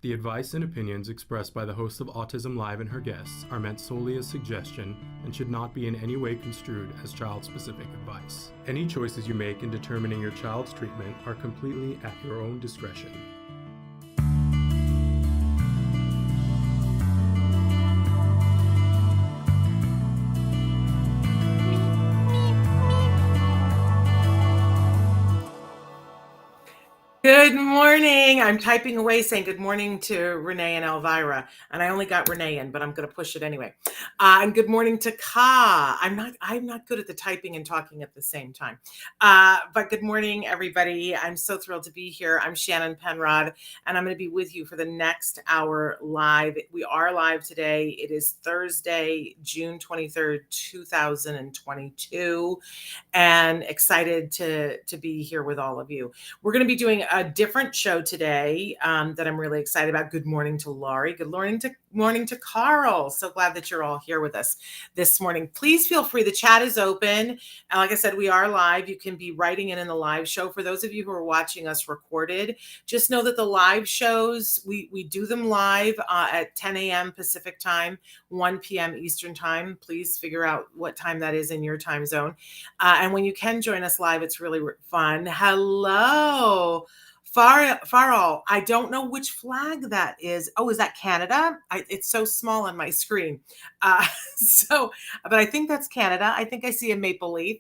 The advice and opinions expressed by the host of Autism Live and her guests are meant solely as suggestion and should not be in any way construed as child-specific advice. Any choices you make in determining your child's treatment are completely at your own discretion. Good morning. I'm typing away saying good morning to Renee and Elvira. And I only got Renee in, but I'm going to push it anyway. And good morning to Ka. I'm not good at the typing and talking at the same time. But good morning, everybody. I'm so thrilled to be here. I'm Shannon Penrod, and I'm going to be with you for the next hour live. We are live today. It is Thursday, June 23rd, 2022, and excited to be here with all of you. We're going to be doing a different show today that I'm really excited about. Good morning to Laurie. Good morning to Carl. So glad that you're all here with us this morning. Please feel free. The chat is open. And like I said, we are live. You can be writing in the live show. For those of you who are watching us recorded, just know that the live shows, we do them live at 10 a.m. Pacific time, 1 p.m. Eastern time. Please figure out what time that is in your time zone. And when you can join us live, it's really fun. Hello. Farrell, I don't know which flag that is. Oh, is that Canada? It's so small on my screen. But I think that's Canada. I think I see a maple leaf.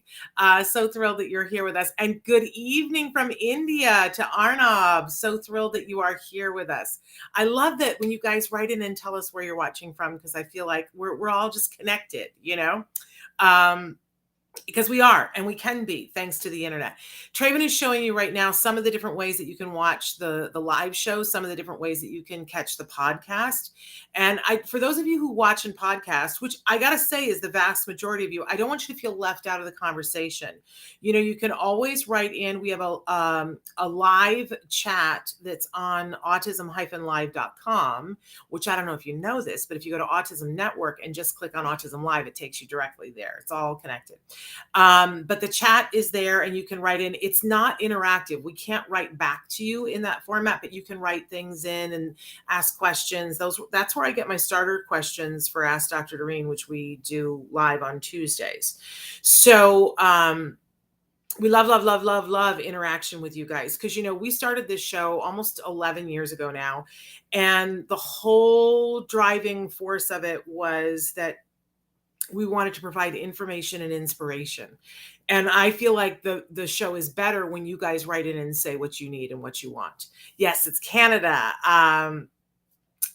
So thrilled that you're here with us. And good evening from India to Arnab. So thrilled that you are here with us. I love that when you guys write in and tell us where you're watching from, because I feel like we're all just connected, you know? Because we are, and we can be, thanks to the internet. Traven is showing you right now some of the different ways that you can watch the live show, some of the different ways that you can catch the podcast. And for those of you who watch and podcast, which I got to say is the vast majority of you, I don't want you to feel left out of the conversation. You know, you can always write in. We have a live chat that's on autism-live.com, which I don't know if you know this, but if you go to Autism Network and just click on Autism Live, it takes you directly there. It's all connected. But the chat is there and you can write in. It's not interactive. We can't write back to you in that format, but you can write things in and ask questions. That's where I get my starter questions for Ask Dr. Doreen, which we do live on Tuesdays. So we love interaction with you guys, because, you know, we started this show almost 11 years ago now. And the whole driving force of it was that we wanted to provide information and inspiration. And I feel like the show is better when you guys write in and say what you need and what you want. Yes, it's Canada.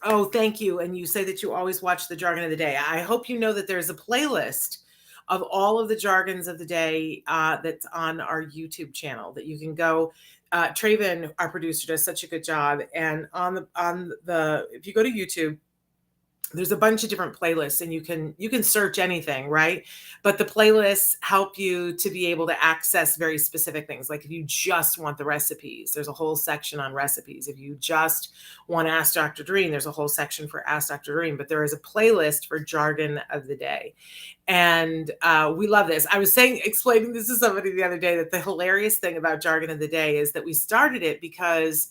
Oh, thank you. And you say that you always watch the Jargon of the Day. I hope you know that there's a playlist of all of the jargons of the day that's on our YouTube channel that you can go. Traven, our producer, does such a good job. And if you go to YouTube, there's a bunch of different playlists, and you can search anything, right? But the playlists help you to be able to access very specific things. Like if you just want the recipes, there's a whole section on recipes. If you just want to Ask Dr. Doreen, there's a whole section for Ask Dr. Doreen. But there is a playlist for Jargon of the Day. And we love this. I was explaining this to somebody the other day, that the hilarious thing about Jargon of the Day is that we started it because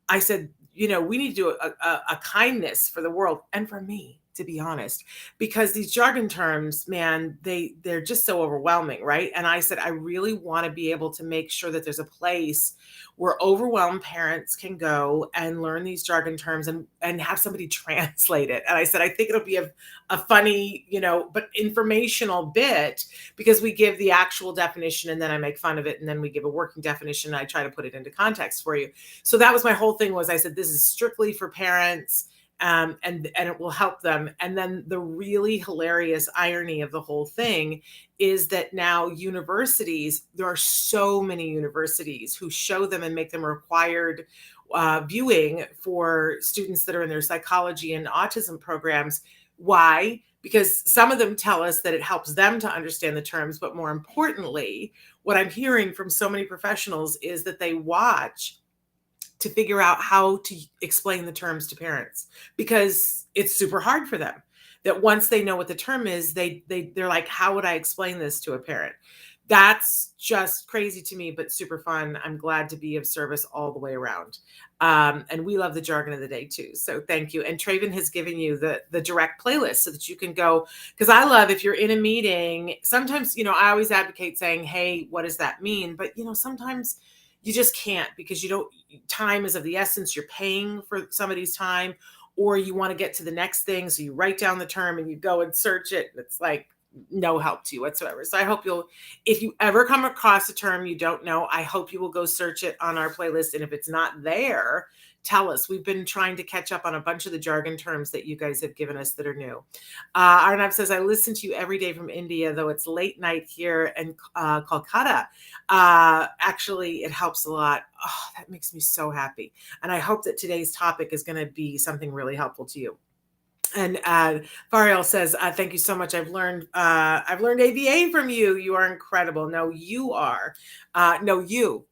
I said, you know, we need to do a kindness for the world and for me, to be honest, because these jargon terms, man, they're just so overwhelming, right? And I said, I really want to be able to make sure that there's a place where overwhelmed parents can go and learn these jargon terms and have somebody translate it. And I said, I think it'll be a funny, you know, but informational bit, because we give the actual definition and then I make fun of it. And then we give a working definition. And I try to put it into context for you. So that was my whole thing, was I said, this is strictly for parents. And it will help them. And then the really hilarious irony of the whole thing is that now universities, there are so many universities who show them and make them required viewing for students that are in their psychology and autism programs. Why? Because some of them tell us that it helps them to understand the terms. But more importantly, what I'm hearing from so many professionals is that they watch to figure out how to explain the terms to parents, because it's super hard for them. That once they know what the term is, they're like, how would I explain this to a parent? That's just crazy to me, but super fun. I'm glad to be of service all the way around. And we love the jargon of the day too. So thank you. And Traven has given you the direct playlist so that you can go, because I love if you're in a meeting, sometimes, I always advocate saying, hey, what does that mean? But, sometimes you just can't, because time is of the essence. You're paying for somebody's time, or you want to get to the next thing. So you write down the term and you go and search it. It's like no help to you whatsoever. So I hope if you ever come across a term you don't know, I hope you will go search it on our playlist. And if it's not there, tell us. We've been trying to catch up on a bunch of the jargon terms that you guys have given us that are new. Arnav says, I listen to you every day from India, though it's late night here in Kolkata. Actually, it helps a lot. Oh, that makes me so happy. And I hope that today's topic is going to be something really helpful to you. And Fariel says, thank you so much. I've learned ABA from you. You are incredible. No, you are. No, you.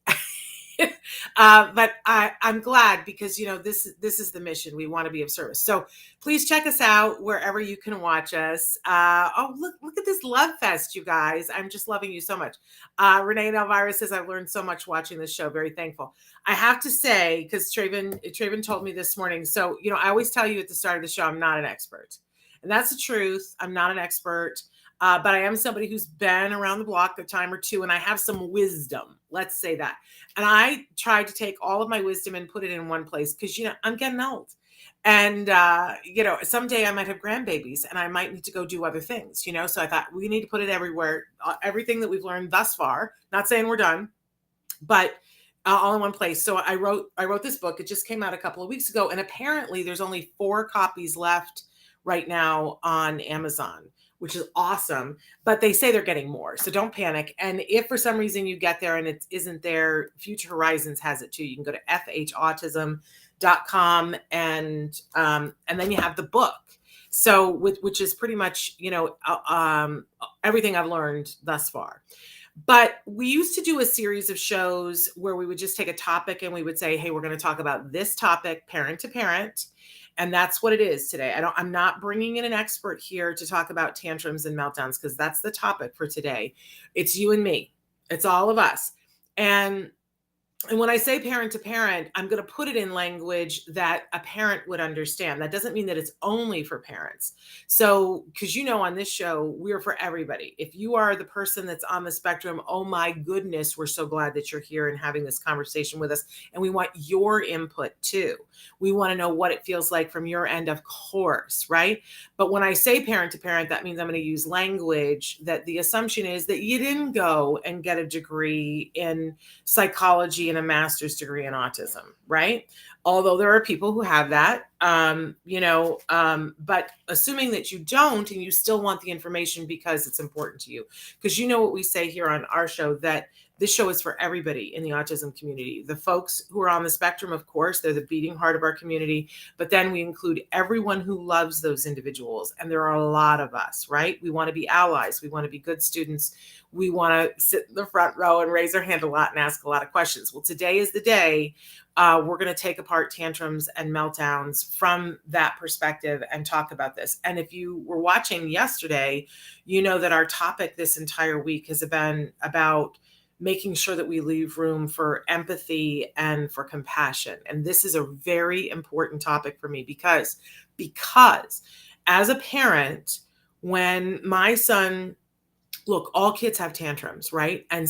But I'm glad, because this is the mission. We want to be of service. So please check us out wherever you can watch us. Look at this love fest, you guys. I'm just loving you so much. Renee Elvira says, I've learned so much watching this show. Very thankful. I have to say, because Traven told me this morning. So I always tell you at the start of the show, I'm not an expert, and that's the truth. I'm not an expert. But I am somebody who's been around the block a time or two, and I have some wisdom. Let's say that. And I tried to take all of my wisdom and put it in one place, because, I'm getting old. And, someday I might have grandbabies and I might need to go do other things, So I thought we need to put it everywhere, everything that we've learned thus far, not saying we're done, but all in one place. So I wrote this book. It just came out a couple of weeks ago. And apparently there's only 4 copies left right now on Amazon, which is awesome, but they say they're getting more. So don't panic. And if for some reason you get there and it isn't there, Future Horizons has it too. You can go to fhautism.com and then you have the book. So which is pretty much, everything I've learned thus far. But we used to do a series of shows where we would just take a topic and we would say, hey, we're going to talk about this topic, parent to parent. And that's what it is today. I'm not bringing in an expert here to talk about tantrums and meltdowns, because that's the topic for today. It's you and me. It's all of us. And when I say parent to parent, I'm going to put it in language that a parent would understand. That doesn't mean that it's only for parents. So, because on this show, we're for everybody. If you are the person that's on the spectrum, oh my goodness, we're so glad that you're here and having this conversation with us. And we want your input too. We want to know what it feels like from your end, of course, right? But when I say parent to parent, that means I'm going to use language that the assumption is that you didn't go and get a degree in psychology and a master's degree in autism, right? Although there are people who have that, but assuming that you don't, and you still want the information because it's important to you, because what we say here on our show, that this show is for everybody in the autism community. The folks who are on the spectrum, of course, they're the beating heart of our community, but then we include everyone who loves those individuals. And there are a lot of us, right? We want to be allies. We want to be good students. We want to sit in the front row and raise our hand a lot and ask a lot of questions. Well, today is the day we're going to take apart tantrums and meltdowns from that perspective and talk about this. And if you were watching yesterday, you know that our topic this entire week has been about making sure that we leave room for empathy and for compassion. And this is a very important topic for me because as a parent, when my son, look, all kids have tantrums, right? And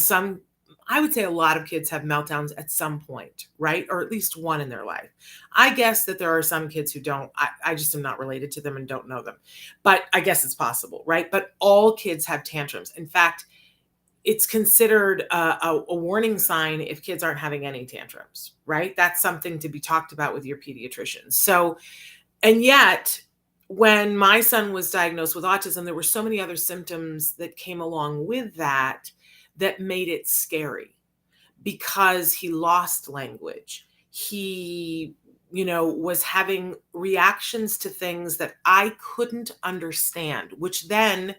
I would say a lot of kids have meltdowns at some point, right? Or at least one in their life. I guess that there are some kids who don't. I just am not related to them and don't know them. But I guess it's possible, right? But all kids have tantrums. In fact, it's considered a warning sign if kids aren't having any tantrums, right? That's something to be talked about with your pediatrician. So, and yet, when my son was diagnosed with autism, there were so many other symptoms that came along with that made it scary, because he lost language. He, was having reactions to things that I couldn't understand, which then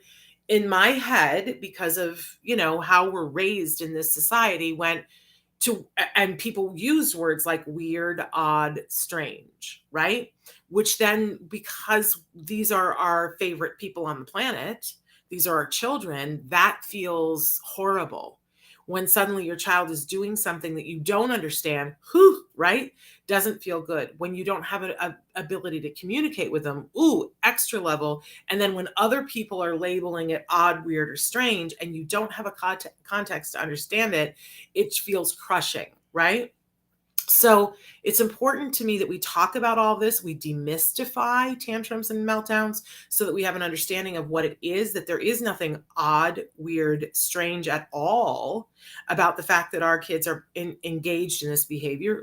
in my head, because of, how we're raised in this society, went to, and people use words like weird, odd, strange, right? Which then, because these are our favorite people on the planet, these are our children, that feels horrible. when suddenly your child is doing something that you don't understand, right? Doesn't feel good. When you don't have an ability to communicate with them, extra level. And then when other people are labeling it odd, weird, or strange, and you don't have a context to understand it, it feels crushing, right? So it's important to me that we talk about all this. We demystify tantrums and meltdowns so that we have an understanding of what it is, that there is nothing odd, weird, strange at all about the fact that our kids are engaged in this behavior.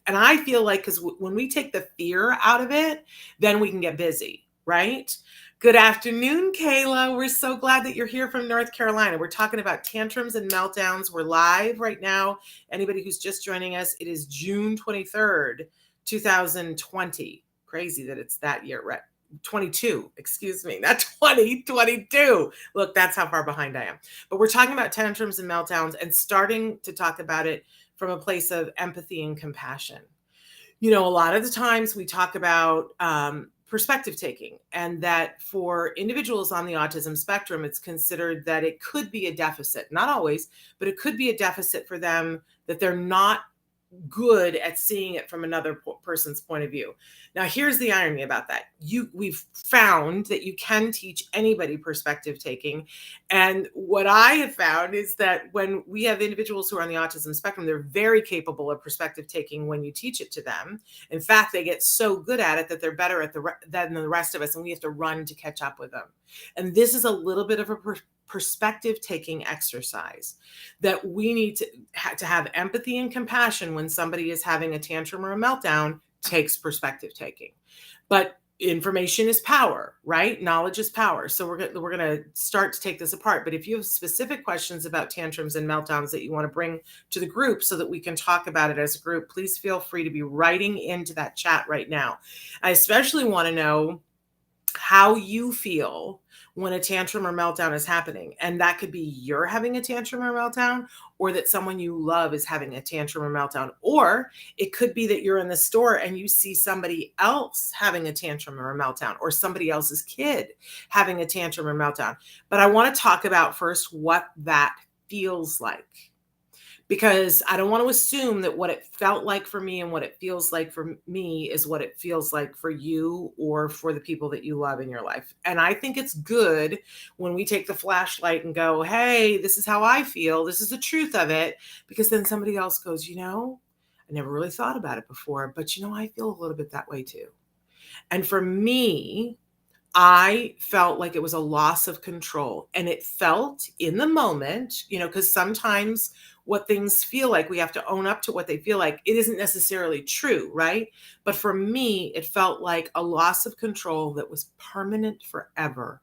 And I feel like, because when we take the fear out of it, then we can get busy, right? Good afternoon, Kayla. We're so glad that you're here from North Carolina. We're talking about tantrums and meltdowns. We're live right now. Anybody who's just joining us, it is June 23rd, 2020. Crazy that it's that year, right? 22, excuse me, not 2022. Look, that's how far behind I am. But we're talking about tantrums and meltdowns and starting to talk about it from a place of empathy and compassion. A lot of the times we talk about perspective taking, and that for individuals on the autism spectrum, it's considered that it could be a deficit, not always, but it could be a deficit for them, that they're not good at seeing it from another person's point of view. Now, here's the irony about that. We've found that you can teach anybody perspective taking. And what I have found is that when we have individuals who are on the autism spectrum, they're very capable of perspective taking when you teach it to them. In fact, they get so good at it that they're better at than the rest of us, and we have to run to catch up with them. And this is a little bit of a perspective taking exercise, that we need to have empathy and compassion when somebody is having a tantrum or a meltdown. Takes perspective taking. But information is power, right? Knowledge is power. So we're going to start to take this apart. But if you have specific questions about tantrums and meltdowns that you want to bring to the group so that we can talk about it as a group, please feel free to be writing into that chat right now. I especially want to know how you feel when a tantrum or meltdown is happening. And that could be you're having a tantrum or meltdown, or that someone you love is having a tantrum or meltdown. Or it could be that you're in the store and you see somebody else having a tantrum or a meltdown, or somebody else's kid having a tantrum or meltdown. But I want to talk about first what that feels like, because I don't want to assume that what it felt like for me and what it feels like for me is what it feels like for you or for the people that you love in your life. And I think it's good when we take the flashlight and go, hey, this is how I feel. This is the truth of it. Because then somebody else goes, I never really thought about it before, but I feel a little bit that way too. And for me, I felt like it was a loss of control, and it felt in the moment, because sometimes what things feel like, we have to own up to what they feel like. It isn't necessarily true, right? But for me, it felt like a loss of control that was permanent forever,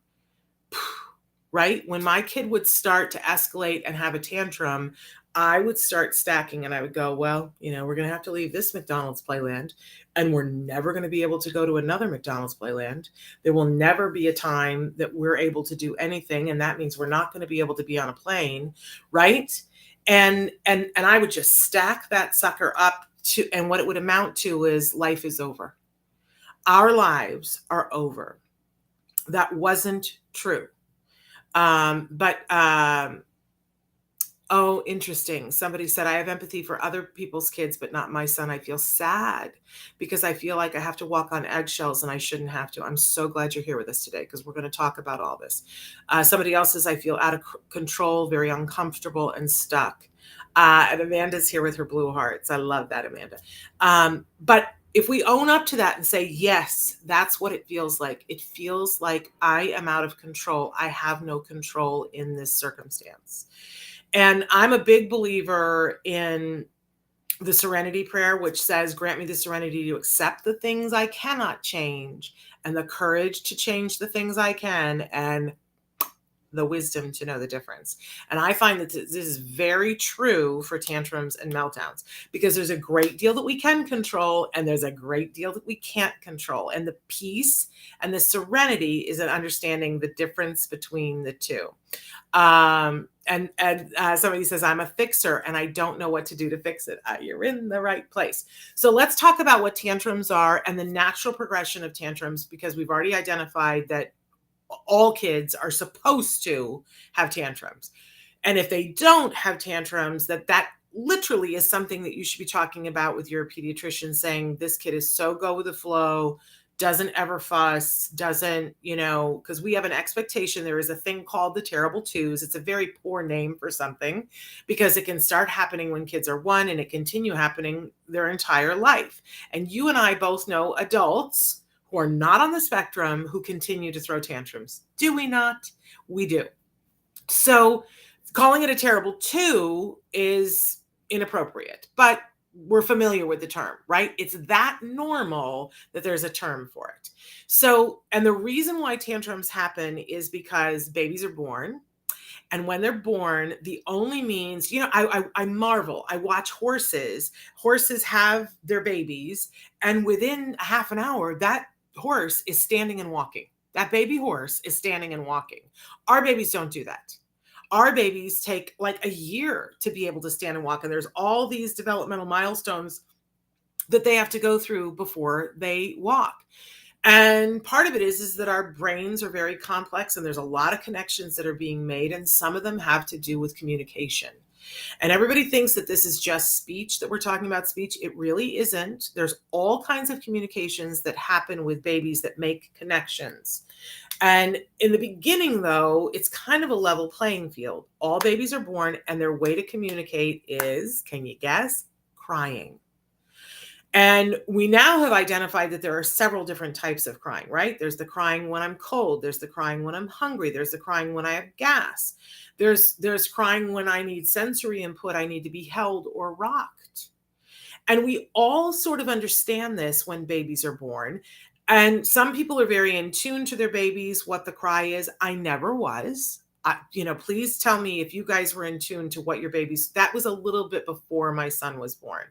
right? When my kid would start to escalate and have a tantrum, I would start stacking and I would go, well, we're going to have to leave this McDonald's playland, and we're never going to be able to go to another McDonald's playland. There will never be a time that we're able to do anything. And that means we're not going to be able to be on a plane. Right. And I would just stack that sucker up to, and what it would amount to is life is over. Our lives are over. That wasn't true. Oh, interesting. Somebody said, I have empathy for other people's kids, but not my son. I feel sad because I feel like I have to walk on eggshells and I shouldn't have to. I'm so glad you're here with us today because we're going to talk about all this. Somebody else says, I feel out of control, very uncomfortable and stuck. And Amanda's here with her blue hearts. I love that, Amanda. But if we own up to that and say, yes, that's what it feels like. It feels like I am out of control. I have no control in this circumstance. And I'm a big believer in the Serenity Prayer, which says, grant me the serenity to accept the things I cannot change and the courage to change the things I can, and the wisdom to know the difference. And I find that this is very true for tantrums and meltdowns, because there's a great deal that we can control and there's a great deal that we can't control. And the peace and the serenity is in understanding the difference between the two. Somebody says, I'm a fixer and I don't know what to do to fix it. You're in the right place. So let's talk about what tantrums are and the natural progression of tantrums, because we've already identified that all kids are supposed to have tantrums. And if they don't have tantrums, that literally is something that you should be talking about with your pediatrician, saying this kid is so go with the flow, doesn't ever fuss, doesn't, because we have an expectation. There is a thing called the terrible twos. It's a very poor name for something because it can start happening when kids are 1 and it continue happening their entire life. And you and I both know adults who are not on the spectrum who continue to throw tantrums. Do we not? We do. So calling it a terrible 2 is inappropriate, but we're familiar with the term, right? It's that normal that there's a term for it. So, and the reason why tantrums happen is because babies are born. And when they're born, the only means, I marvel. I watch horses. Horses have their babies, and within a half an hour, that horse is standing and walking. That baby horse is standing and walking. Our babies don't do that. Our babies take like a year to be able to stand and walk. And there's all these developmental milestones that they have to go through before they walk. And part of it is that our brains are very complex and there's a lot of connections that are being made. And some of them have to do with communication. And everybody thinks that this is just speech, that we're talking about speech. It really isn't. There's all kinds of communications that happen with babies that make connections. And in the beginning, though, it's kind of a level playing field. All babies are born and their way to communicate is, can you guess? Crying. And we now have identified that there are several different types of crying, right? There's the crying when I'm cold. There's the crying when I'm hungry. There's the crying when I have gas. There's crying when I need sensory input. I need to be held or rocked. And we all sort of understand this when babies are born. And some people are very in tune to their babies, what the cry is. I never was. Please tell me if you guys were in tune to what your babies, that was a little bit before my son was born.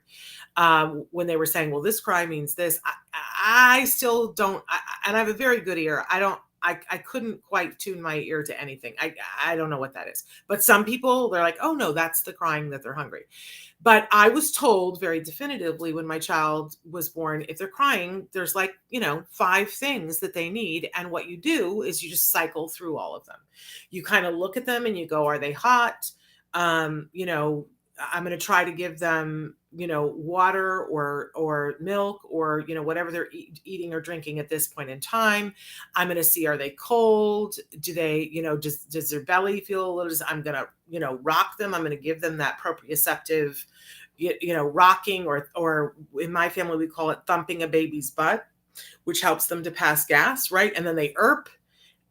When they were saying, well, this cry means this, I still don't, and I have a very good ear. I couldn't quite tune my ear to anything. I don't know what that is. But some people, they're like, oh no, that's the crying that they're hungry. But I was told very definitively when my child was born, if they're crying, there's 5 things that they need. And what you do is you just cycle through all of them. You kind of look at them and you go, are they hot? I'm going to try to give them, water or milk or, whatever they're eating or drinking at this point in time. I'm going to see, are they cold? Do they, does their belly feel a little, I'm going to, rock them. I'm going to give them that proprioceptive, rocking or in my family, we call it thumping a baby's butt, which helps them to pass gas. Right. And then they erp.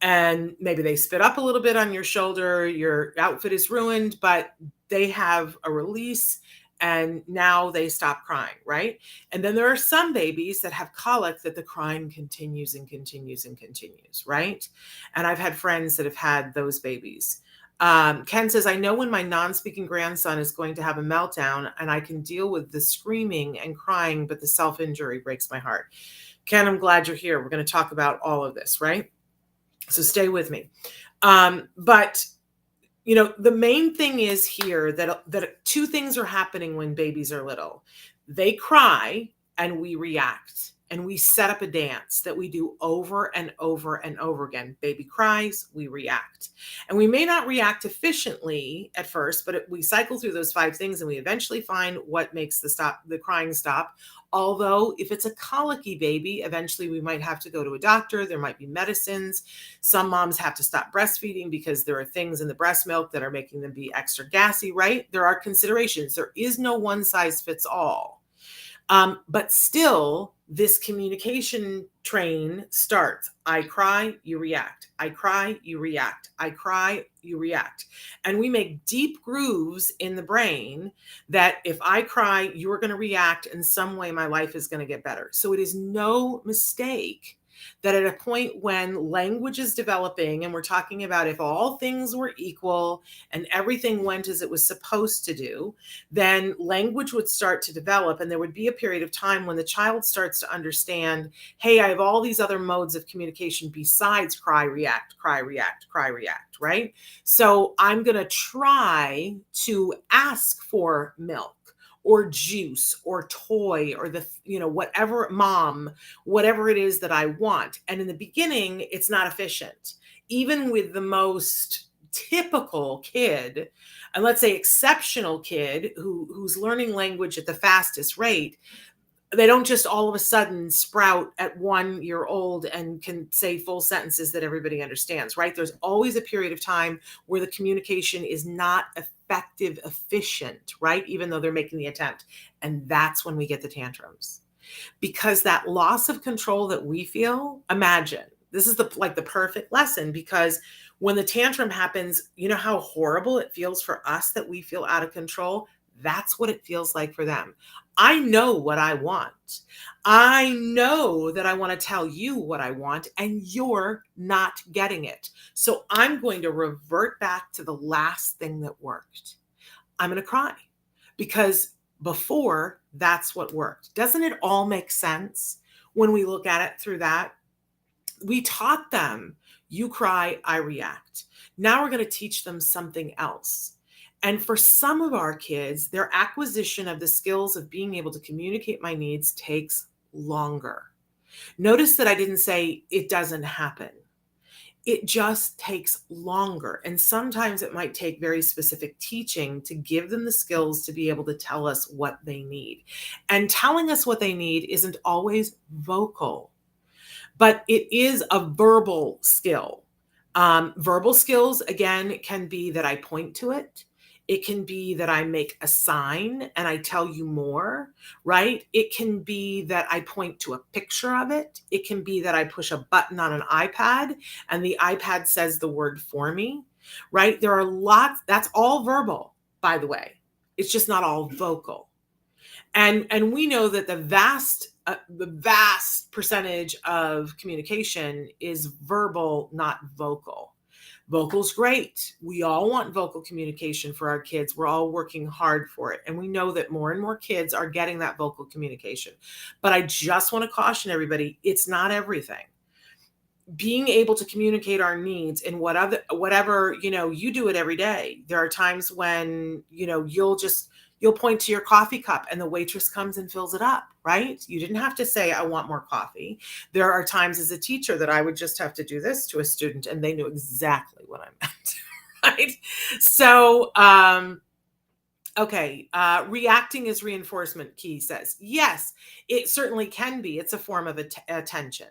And maybe they spit up a little bit on your shoulder, your outfit is ruined, but they have a release and now they stop crying, right? And then there are some babies that have colic that the crying continues and continues and continues, right? And I've had friends that have had those babies. Ken says, I know when my non-speaking grandson is going to have a meltdown and I can deal with the screaming and crying, but the self-injury breaks my heart. Ken, I'm glad you're here. We're going to talk about all of this, right? So stay with me. But, the main thing is here that 2 things are happening when babies are little. They cry and we react. And we set up a dance that we do over and over and over again. Baby cries, we react. And we may not react efficiently at first, but we cycle through those 5 things and we eventually find what makes the crying stop. Although if it's a colicky baby, eventually we might have to go to a doctor. There might be medicines. Some moms have to stop breastfeeding because there are things in the breast milk that are making them be extra gassy, right? There are considerations. There is no one size fits all. But still, this communication train starts. I cry, you react. I cry, you react. I cry, you react. And we make deep grooves in the brain that if I cry, you're going to react in some way, my life is going to get better. So it is no mistake that at a point when language is developing, and we're talking about if all things were equal and everything went as it was supposed to do, then language would start to develop. And there would be a period of time when the child starts to understand, hey, I have all these other modes of communication besides cry, react, cry, react, cry, react, right? So I'm going to try to ask for milk or juice or toy or whatever, mom, whatever it is that I want. And in the beginning, it's not efficient. Even with the most typical kid, and let's say exceptional kid who's learning language at the fastest rate, they don't just all of a sudden sprout at 1 year old and can say full sentences that everybody understands, right? There's always a period of time where the communication is not effective, efficient, right? Even though they're making the attempt. And that's when we get the tantrums. Because that loss of control that we feel, imagine, this is the perfect lesson, because when the tantrum happens, you know how horrible it feels for us that we feel out of control? That's what it feels like for them. I know what I want. I know that I want to tell you what I want, and you're not getting it. So I'm going to revert back to the last thing that worked. I'm going to cry because before, that's what worked. Doesn't it all make sense when we look at it through that? We taught them, you cry, I react. Now we're going to teach them something else. And for some of our kids, their acquisition of the skills of being able to communicate my needs takes longer. Notice that I didn't say it doesn't happen. It just takes longer. And sometimes it might take very specific teaching to give them the skills to be able to tell us what they need. And telling us what they need isn't always vocal, but it is a verbal skill. Verbal skills, again, can be that I point to it. It can be that I make a sign and I tell you more, right? It can be that I point to a picture of it. It can be that I push a button on an iPad and the iPad says the word for me, right? There are lots, that's all verbal, by the way. It's just not all vocal. And we know that the vast percentage of communication is verbal, not vocal. Vocal's great. We all want vocal communication for our kids. We're all working hard for it. And we know that more and more kids are getting that vocal communication. But I just want to caution everybody, it's not everything. Being able to communicate our needs in whatever, you do it every day. There are times when, you'll point to your coffee cup and the waitress comes and fills it up, right? You didn't have to say, I want more coffee. There are times as a teacher that I would just have to do this to a student and they knew exactly what I meant, right? So, reacting is reinforcement, Key says. Yes, it certainly can be. It's a form of attention.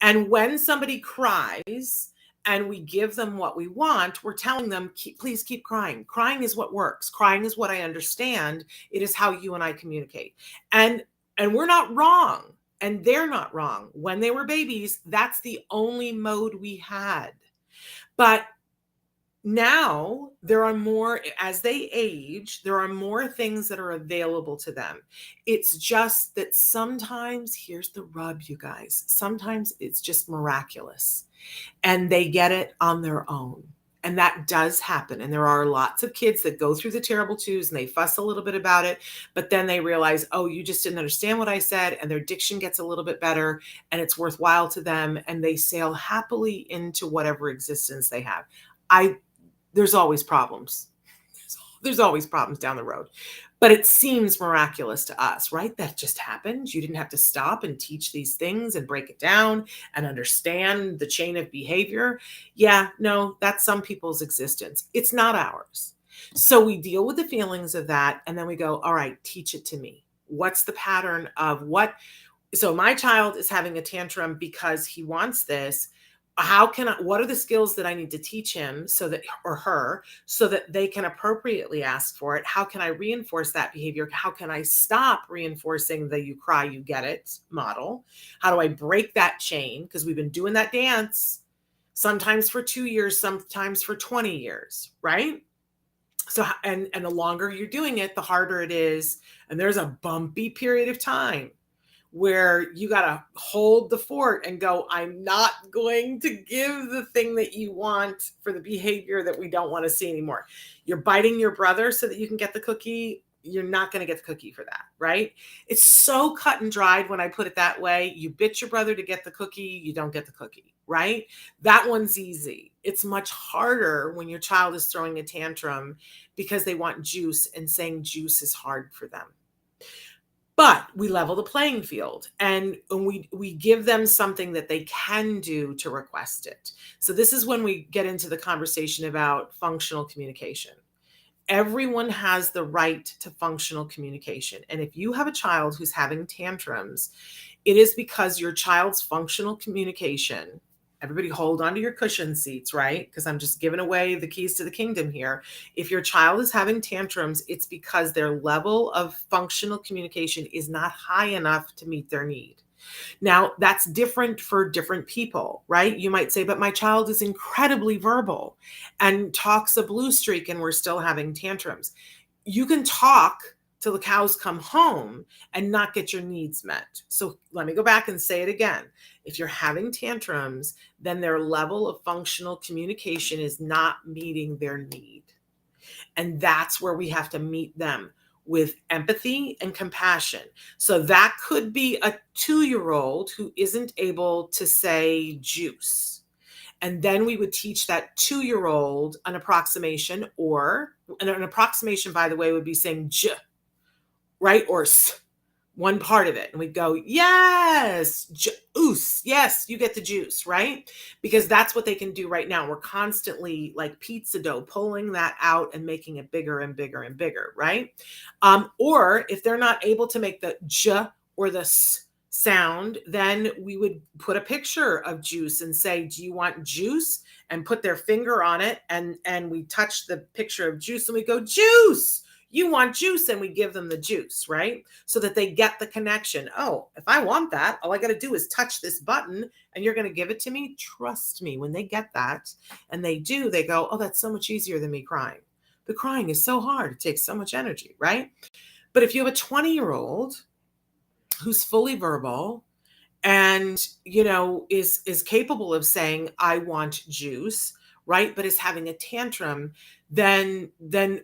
And when somebody cries, and we give them what we want, we're telling them, please keep crying. Crying is what works. Crying is what I understand. It is how you and I communicate. And we're not wrong. And they're not wrong. When they were babies, that's the only mode we had. But now there are more, as they age, there are more things that are available to them. It's just that sometimes, here's the rub, you guys, sometimes it's just miraculous and they get it on their own. And that does happen. And there are lots of kids that go through the terrible twos and they fuss a little bit about it, but then they realize, oh, you just didn't understand what I said. And their diction gets a little bit better and it's worthwhile to them. And they sail happily into whatever existence they have. There's always problems. There's always problems down the road, but it seems miraculous to us, right? That just happened. You didn't have to stop and teach these things and break it down and understand the chain of behavior. Yeah, no, that's some people's existence. It's not ours. So we deal with the feelings of that. And then we go, all right, teach it to me. What's the pattern of what? So my child is having a tantrum because he wants this. What are the skills that I need to teach him or her so that they can appropriately ask for it? How can I reinforce that behavior? How can I stop reinforcing the you cry, you get it model? How do I break that chain? Because we've been doing that dance sometimes for 2 years, sometimes for 20 years, right? So, and the longer you're doing it, the harder it is. And there's a bumpy period of time where you got to hold the fort and go, I'm not going to give the thing that you want for the behavior that we don't want to see anymore. You're biting your brother so that you can get the cookie. You're not going to get the cookie for that, right? It's so cut and dried when I put it that way. You bit your brother to get the cookie. You don't get the cookie, right? That one's easy. It's much harder when your child is throwing a tantrum because they want juice and saying juice is hard for them. But we level the playing field, and we give them something that they can do to request it. So this is when we get into the conversation about functional communication. Everyone has the right to functional communication. And if you have a child who's having tantrums, it is because your child's functional communication, everybody hold on to your cushion seats, right? Because I'm just giving away the keys to the kingdom here. If your child is having tantrums, it's because their level of functional communication is not high enough to meet their need. Now, that's different for different people, right? You might say, but my child is incredibly verbal and talks a blue streak and we're still having tantrums. You can talk till the cows come home and not get your needs met. So let me go back and say it again. If you're having tantrums, then their level of functional communication is not meeting their need. And that's where we have to meet them, with empathy and compassion. So that could be a 2-year-old who isn't able to say juice. And then we would teach that 2-year-old an approximation, or an approximation, by the way, would be saying j, right? Or s, one part of it. And we'd go, yes, juice. Yes, you get the juice, right? Because that's what they can do right now. We're constantly, like pizza dough, pulling that out and making it bigger and bigger and bigger, right? Or if they're not able to make the j or the s sound, then we would put a picture of juice and say, do you want juice? And put their finger on it. And we touch the picture of juice and we go, juice. You want juice, and we give them the juice, right? So that they get the connection. Oh, if I want that, all I got to do is touch this button and you're going to give it to me. Trust me, when they get that, and they do, they go, oh, that's so much easier than me crying. The crying is so hard. It takes so much energy, right? But if you have a 20-year-old who's fully verbal and, is capable of saying, I want juice, right? But is having a tantrum, then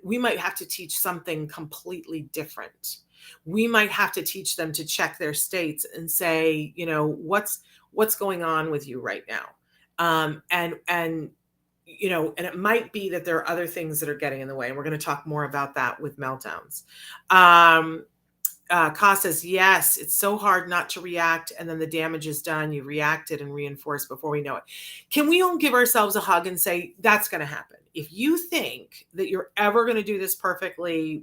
we might have to teach something completely different. We might have to teach them to check their states and say, what's going on with you right now? And it might be that there are other things that are getting in the way. And we're going to talk more about that with meltdowns. Ka says, yes, it's so hard not to react. And then the damage is done. You reacted and reinforced before we know it. Can we all give ourselves a hug and say, that's going to happen? If you think that you're ever going to do this perfectly,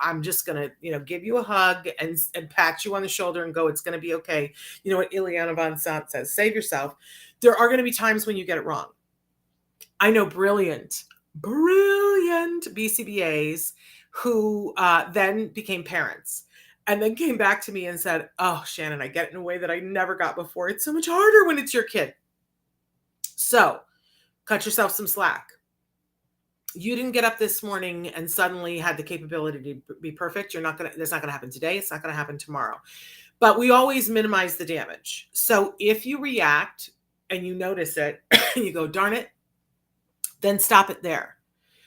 I'm just going to, give you a hug and pat you on the shoulder and go, it's going to be okay. You know what Ileana Von Sant says, save yourself. There are going to be times when you get it wrong. I know brilliant BCBAs who then became parents. And then came back to me and said, oh, Shannon, I get it in a way that I never got before. It's so much harder when it's your kid. So cut yourself some slack. You didn't get up this morning and suddenly had the capability to be perfect. That's not going to happen today. It's not going to happen tomorrow. But we always minimize the damage. So if you react and you notice it, and you go, darn it, then stop it there.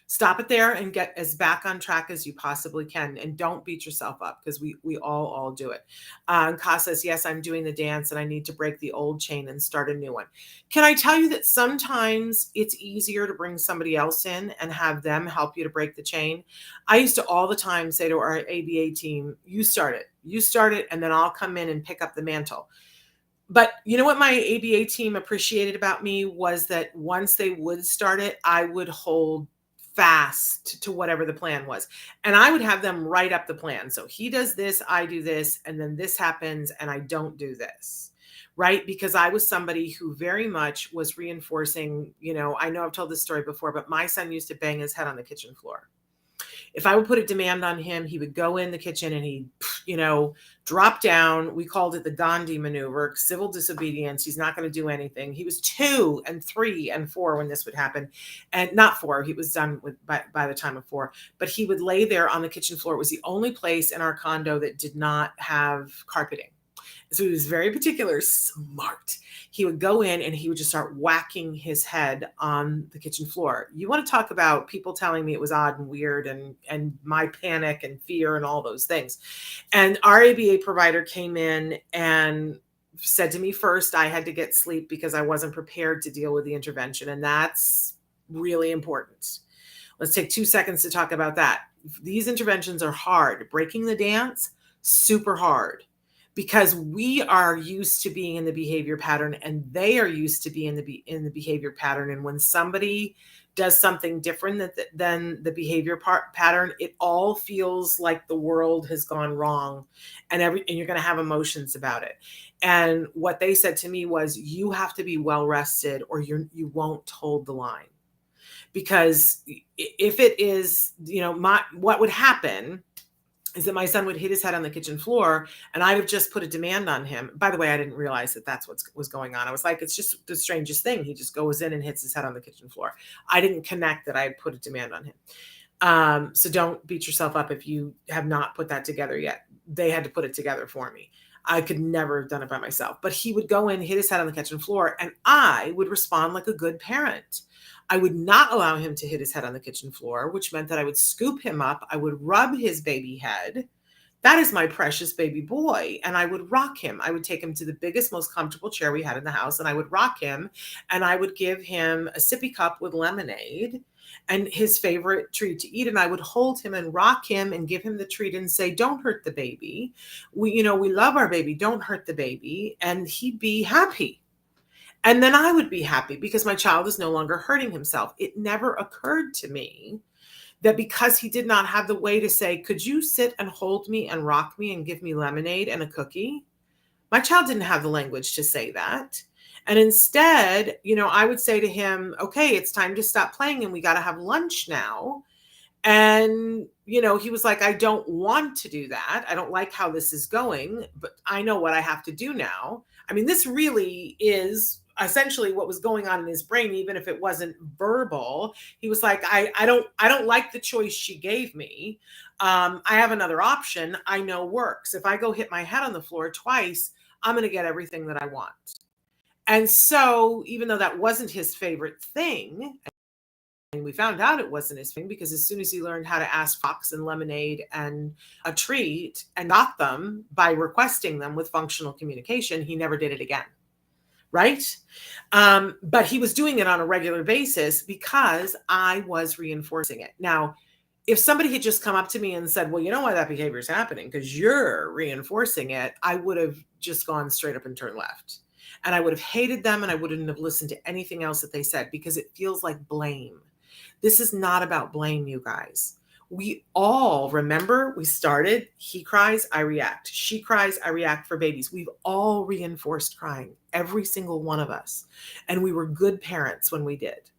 Stop it there and get as back on track as you possibly can. And don't beat yourself up, because we all do it. And Ka says, yes, I'm doing the dance and I need to break the old chain and start a new one. Can I tell you that sometimes it's easier to bring somebody else in and have them help you to break the chain? I used to all the time say to our ABA team, you start it, and then I'll come in and pick up the mantle. But you know what my ABA team appreciated about me was that once they would start it, I would hold fast to whatever the plan was. And I would have them write up the plan. So he does this, I do this, and then this happens, and I don't do this, right? Because I was somebody who very much was reinforcing, I know I've told this story before, but my son used to bang his head on the kitchen floor. If I would put a demand on him, he would go in the kitchen and he'd, drop down. We called it the Gandhi maneuver, civil disobedience. He's not going to do anything. He was 2 and 3 and 4 when this would happen. And not 4, he was done with by the time of 4, but he would lay there on the kitchen floor. It was the only place in our condo that did not have carpeting. So he was very particular, smart. He would go in and he would just start whacking his head on the kitchen floor. You want to talk about people telling me it was odd and weird and my panic and fear and all those things. And our ABA provider came in and said to me, first, I had to get sleep because I wasn't prepared to deal with the intervention. And that's really important. Let's take 2 seconds to talk about that. These interventions are hard. Breaking the dance, super hard, because we are used to being in the behavior pattern and they are used to being in the behavior pattern. And when somebody does something different than the behavior pattern, it all feels like the world has gone wrong, and you're going to have emotions about it. And what they said to me was, you have to be well rested or you won't hold the line. Because if it is, what would happen is that my son would hit his head on the kitchen floor and I would just put a demand on him. By the way, I didn't realize that that's what was going on. I was like, it's just the strangest thing. He just goes in and hits his head on the kitchen floor. I didn't connect that I had put a demand on him. So don't beat yourself up if you have not put that together yet. They had to put it together for me. I could never have done it by myself. But he would go in, hit his head on the kitchen floor, and I would respond like a good parent. I would not allow him to hit his head on the kitchen floor, which meant that I would scoop him up. I would rub his baby head. That is my precious baby boy. And I would rock him. I would take him to the biggest, most comfortable chair we had in the house, and I would rock him, and I would give him a sippy cup with lemonade and his favorite treat to eat. And I would hold him and rock him and give him the treat and say, don't hurt the baby. We love our baby. Don't hurt the baby. And he'd be happy. And then I would be happy because my child is no longer hurting himself. It never occurred to me that because he did not have the way to say, could you sit and hold me and rock me and give me lemonade and a cookie? My child didn't have the language to say that. And instead, I would say to him, okay, it's time to stop playing and we got to have lunch now. And, he was like, I don't want to do that. I don't like how this is going, but I know what I have to do now. I mean, this really is essentially what was going on in his brain, even if it wasn't verbal. He was like, I don't like the choice she gave me. I have another option I know works. If I go hit my head on the floor twice, I'm going to get everything that I want. And so even though that wasn't his favorite thing, and we found out it wasn't his thing, because as soon as he learned how to ask Fox and lemonade and a treat and got them by requesting them with functional communication, he never did it again. Right? But he was doing it on a regular basis because I was reinforcing it. Now, if somebody had just come up to me and said, well, you know why that behavior is happening? Because you're reinforcing it, I would have just gone straight up and turned left. And I would have hated them, and I wouldn't have listened to anything else that they said, because it feels like blame. This is not about blame, you guys. We all remember, we started, he cries, I react. She cries, I react for babies. We've all reinforced crying, every single one of us. And we were good parents when we did.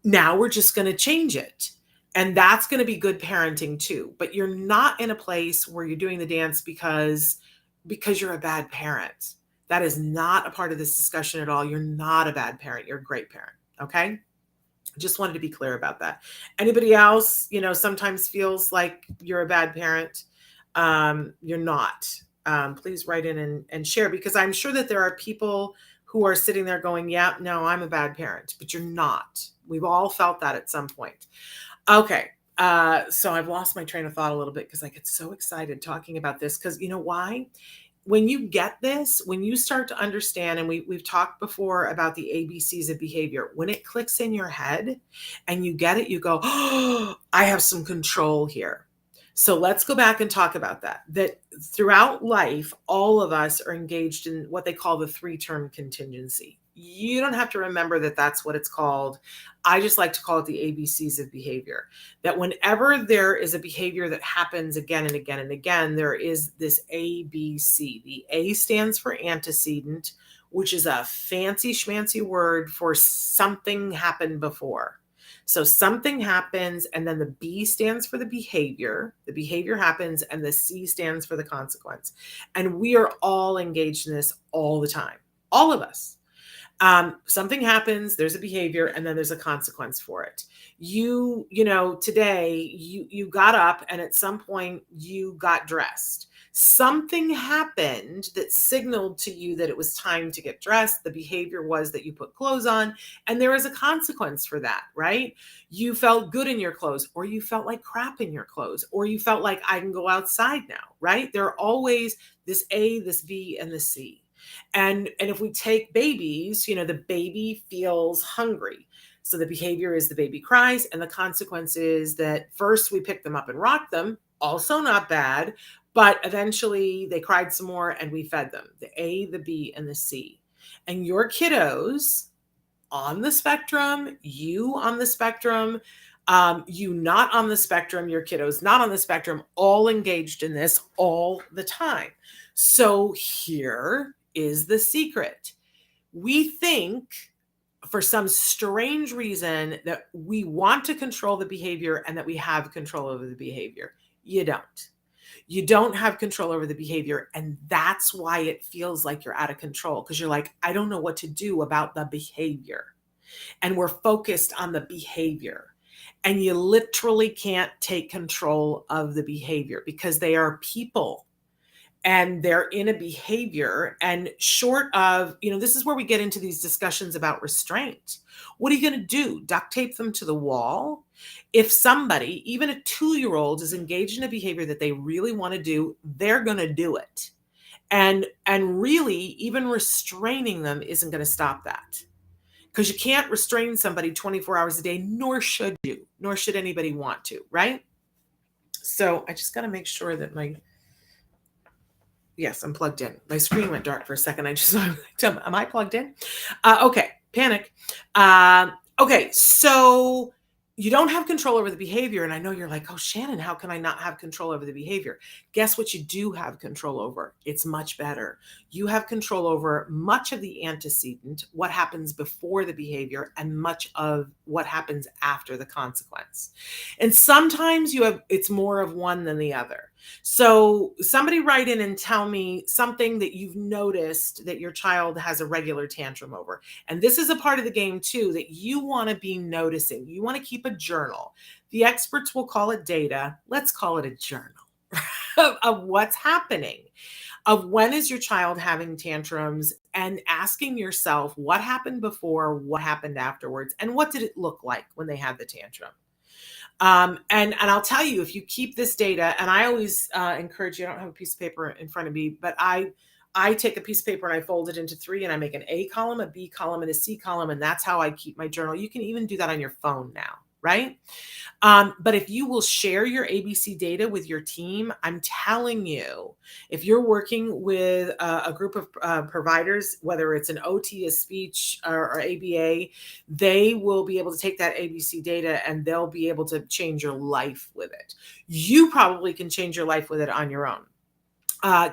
Now we're just going to change it. And that's going to be good parenting too. But you're not in a place where you're doing the dance because you're a bad parent. That is not a part of this discussion at all. You're not a bad parent. You're a great parent. Okay? Just wanted to be clear about that. Anybody else, sometimes feels like you're a bad parent. You're not. Please write in and share, because I'm sure that there are people who are sitting there going, yeah, no, I'm a bad parent, but you're not. We've all felt that at some point. Okay. So I've lost my train of thought a little bit because I get so excited talking about this, because you know why? When you get this, when you start to understand, and we've talked before about the ABCs of behavior, when it clicks in your head and you get it, you go, oh, I have some control here. So let's go back and talk about that. That throughout life, all of us are engaged in what they call the three-term contingency. You don't have to remember that that's what it's called. I just like to call it the ABCs of behavior. That whenever there is a behavior that happens again and again and again, there is this ABC. The A stands for antecedent, which is a fancy schmancy word for something happened before. So something happens, and then the B stands for the behavior. The behavior happens, and the C stands for the consequence. And we are all engaged in this all the time. All of us. Something happens, there's a behavior, and then there's a consequence for it. Today you got up, and at some point you got dressed. Something happened that signaled to you that it was time to get dressed. The behavior was that you put clothes on, and there is a consequence for that, right? You felt good in your clothes, or you felt like crap in your clothes, or you felt like I can go outside now, right? There are always this A, this B, and the C. And if we take babies, the baby feels hungry. So the behavior is the baby cries, and the consequence is that first we pick them up and rock them, also not bad, But eventually they cried some more and we fed them the A, the B, and the C. And your kiddos on the spectrum, you on the spectrum, you not on the spectrum, your kiddos not on the spectrum, all engaged in this all the time. So here is the secret. We think for some strange reason that we want to control the behavior and that we have control over the behavior. You don't. You don't have control over the behavior. And that's why it feels like you're out of control, because you're like, I don't know what to do about the behavior. And we're focused on the behavior. And you literally can't take control of the behavior because they are people and they're in a behavior. And short of, this is where we get into these discussions about restraint. What are you going to do? Duct tape them to the wall? If somebody, even a 2-year-old, is engaged in a behavior that they really want to do, they're going to do it. And really, even restraining them isn't going to stop that. Because you can't restrain somebody 24 hours a day, nor should you, nor should anybody want to, right? So I just got to make sure that yes, I'm plugged in. My screen went dark for a second. Am I plugged in? Okay, panic. Okay, so you don't have control over the behavior. And I know you're like, oh, Shannon, how can I not have control over the behavior? Guess what you do have control over? It's much better. You have control over much of the antecedent, what happens before the behavior, and much of what happens after the consequence. And sometimes it's more of one than the other. So somebody write in and tell me something that you've noticed that your child has a regular tantrum over. And this is a part of the game too, that you want to be noticing. You want to keep a journal. The experts will call it data. Let's call it a journal of what's happening, of when is your child having tantrums, and asking yourself what happened before, what happened afterwards, and what did it look like when they had the tantrum. And I'll tell you, if you keep this data, and I always encourage you, I don't have a piece of paper in front of me, but I take a piece of paper and I fold it into 3 and I make an A column, a B column, and a C column. And that's how I keep my journal. You can even do that on your phone now, right? But if you will share your ABC data with your team, I'm telling you, if you're working with a group of providers, whether it's an OT, a speech, or ABA, they will be able to take that ABC data and they'll be able to change your life with it. You probably can change your life with it on your own.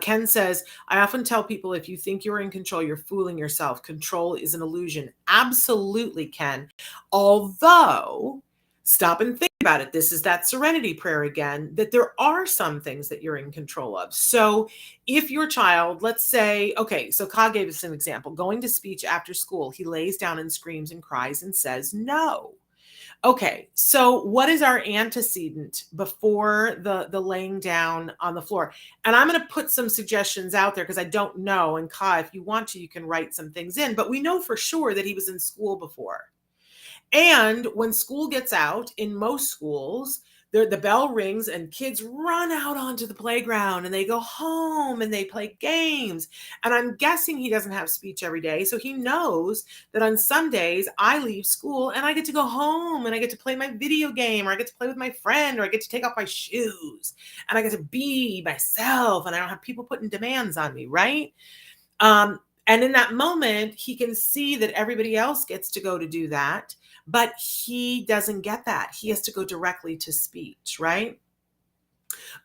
Ken says, I often tell people, if you think you're in control, you're fooling yourself. Control is an illusion. Absolutely, Ken. Although, stop and think about it. This is that Serenity Prayer again, that there are some things that you're in control of. So if your child, let's say, okay, so Ka gave us an example, going to speech after school, he lays down and screams and cries and says no. Okay, so what is our antecedent before the laying down on the floor? And I'm going to put some suggestions out there because I don't know. And Ka, if you want to, you can write some things in. But we know for sure that he was in school before. And when school gets out, in most schools, the bell rings and kids run out onto the playground and they go home and they play games. And I'm guessing he doesn't have speech every day. So he knows that on Sundays, I leave school and I get to go home and I get to play my video game, or I get to play with my friend, or I get to take off my shoes and I get to be myself and I don't have people putting demands on me, right? And in that moment, he can see that everybody else gets to go to do that. But he doesn't get that. He has to go directly to speech, right?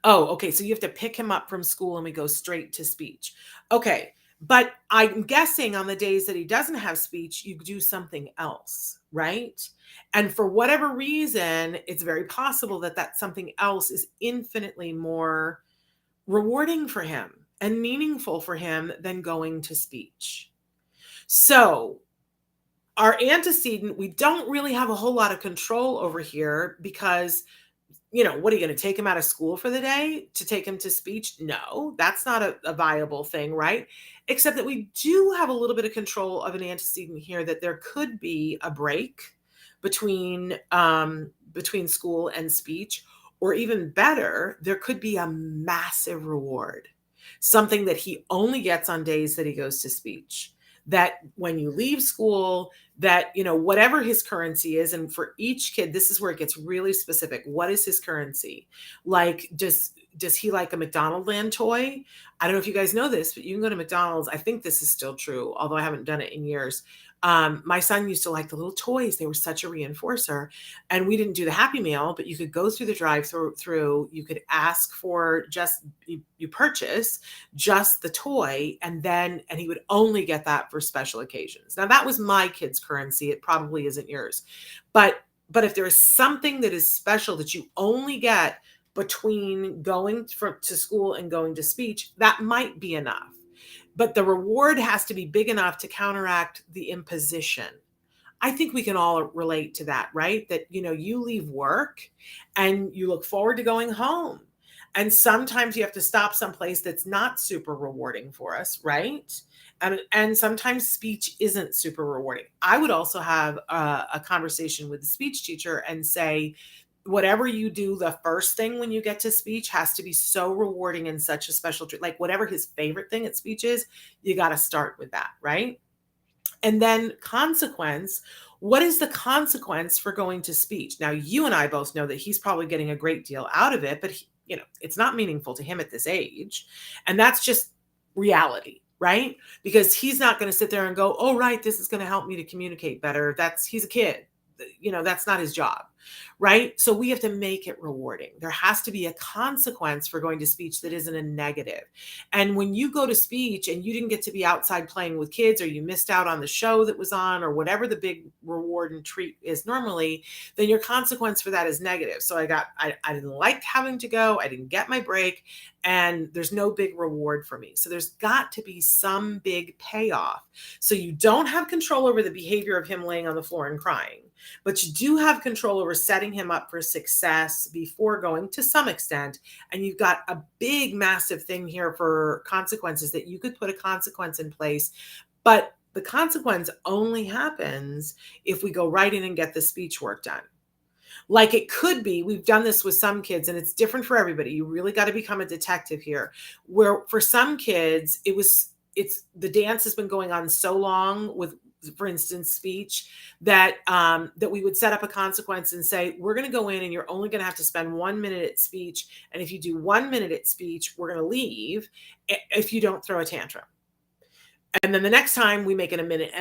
Oh, okay. So you have to pick him up from school and we go straight to speech. Okay. But I'm guessing on the days that he doesn't have speech, you do something else, right? And for whatever reason, it's very possible that that something else is infinitely more rewarding for him and meaningful for him than going to speech. So our antecedent, we don't really have a whole lot of control over here because, what are you going to take him out of school for the day to take him to speech? No, that's not a viable thing, right? Except that we do have a little bit of control of an antecedent here, that there could be a break between school and speech, or even better, there could be a massive reward, something that he only gets on days that he goes to speech. that when you leave school, that, whatever his currency is, and for each kid, this is where it gets really specific. What is his currency? Like, does he like a McDonald's land toy? I don't know if you guys know this, but you can go to McDonald's. I think this is still true, although I haven't done it in years. My son used to like the little toys. They were such a reinforcer. And we didn't do the Happy Meal, but you could go through the drive-through, you could ask for you purchase just the toy, and he would only get that for special occasions. Now that was my kid's currency. It probably isn't yours. But if there is something that is special that you only get between going to school and going to speech, that might be enough. But the reward has to be big enough to counteract the imposition. I think we can all relate to that, right? That, you leave work and you look forward to going home. And sometimes you have to stop someplace that's not super rewarding for us, right? And sometimes speech isn't super rewarding. I would also have a conversation with the speech teacher and say, whatever you do, the first thing when you get to speech has to be so rewarding and such a special treat. Like whatever his favorite thing at speech is, you got to start with that, right? And then consequence. What is the consequence for going to speech? Now, you and I both know that he's probably getting a great deal out of it, but it's not meaningful to him at this age. And that's just reality, right? Because he's not going to sit there and go, oh, right, this is going to help me to communicate better. He's a kid. That's not his job, right? So we have to make it rewarding. There has to be a consequence for going to speech that isn't a negative. And when you go to speech and you didn't get to be outside playing with kids, or you missed out on the show that was on, or whatever the big reward and treat is normally, then your consequence for that is negative. So I didn't like having to go. I didn't get my break, and there's no big reward for me. So there's got to be some big payoff. So you don't have control over the behavior of him laying on the floor and crying, but you do have control over setting him up for success before going, to some extent. And you've got a big, massive thing here for consequences, that you could put a consequence in place. But the consequence only happens if we go right in and get the speech work done. Like it could be, we've done this with some kids, and it's different for everybody. You really got to become a detective here, where for some kids, the dance has been going on so long with, for instance, speech, that we would set up a consequence and say, we're going to go in and you're only going to have to spend 1 minute at speech. And if you do 1 minute at speech, we're going to leave if you don't throw a tantrum. And then the next time we make it 1.5 minutes.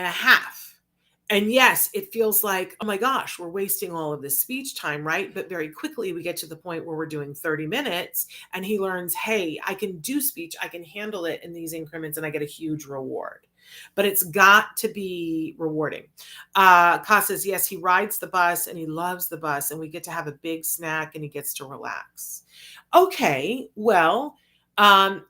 And yes, it feels like, oh my gosh, we're wasting all of this speech time, right? But very quickly we get to the point where we're doing 30 minutes and he learns, hey, I can do speech. I can handle it in these increments, and I get a huge reward. But it's got to be rewarding. Ka says, yes, he rides the bus and he loves the bus, and we get to have a big snack and he gets to relax. Okay, well,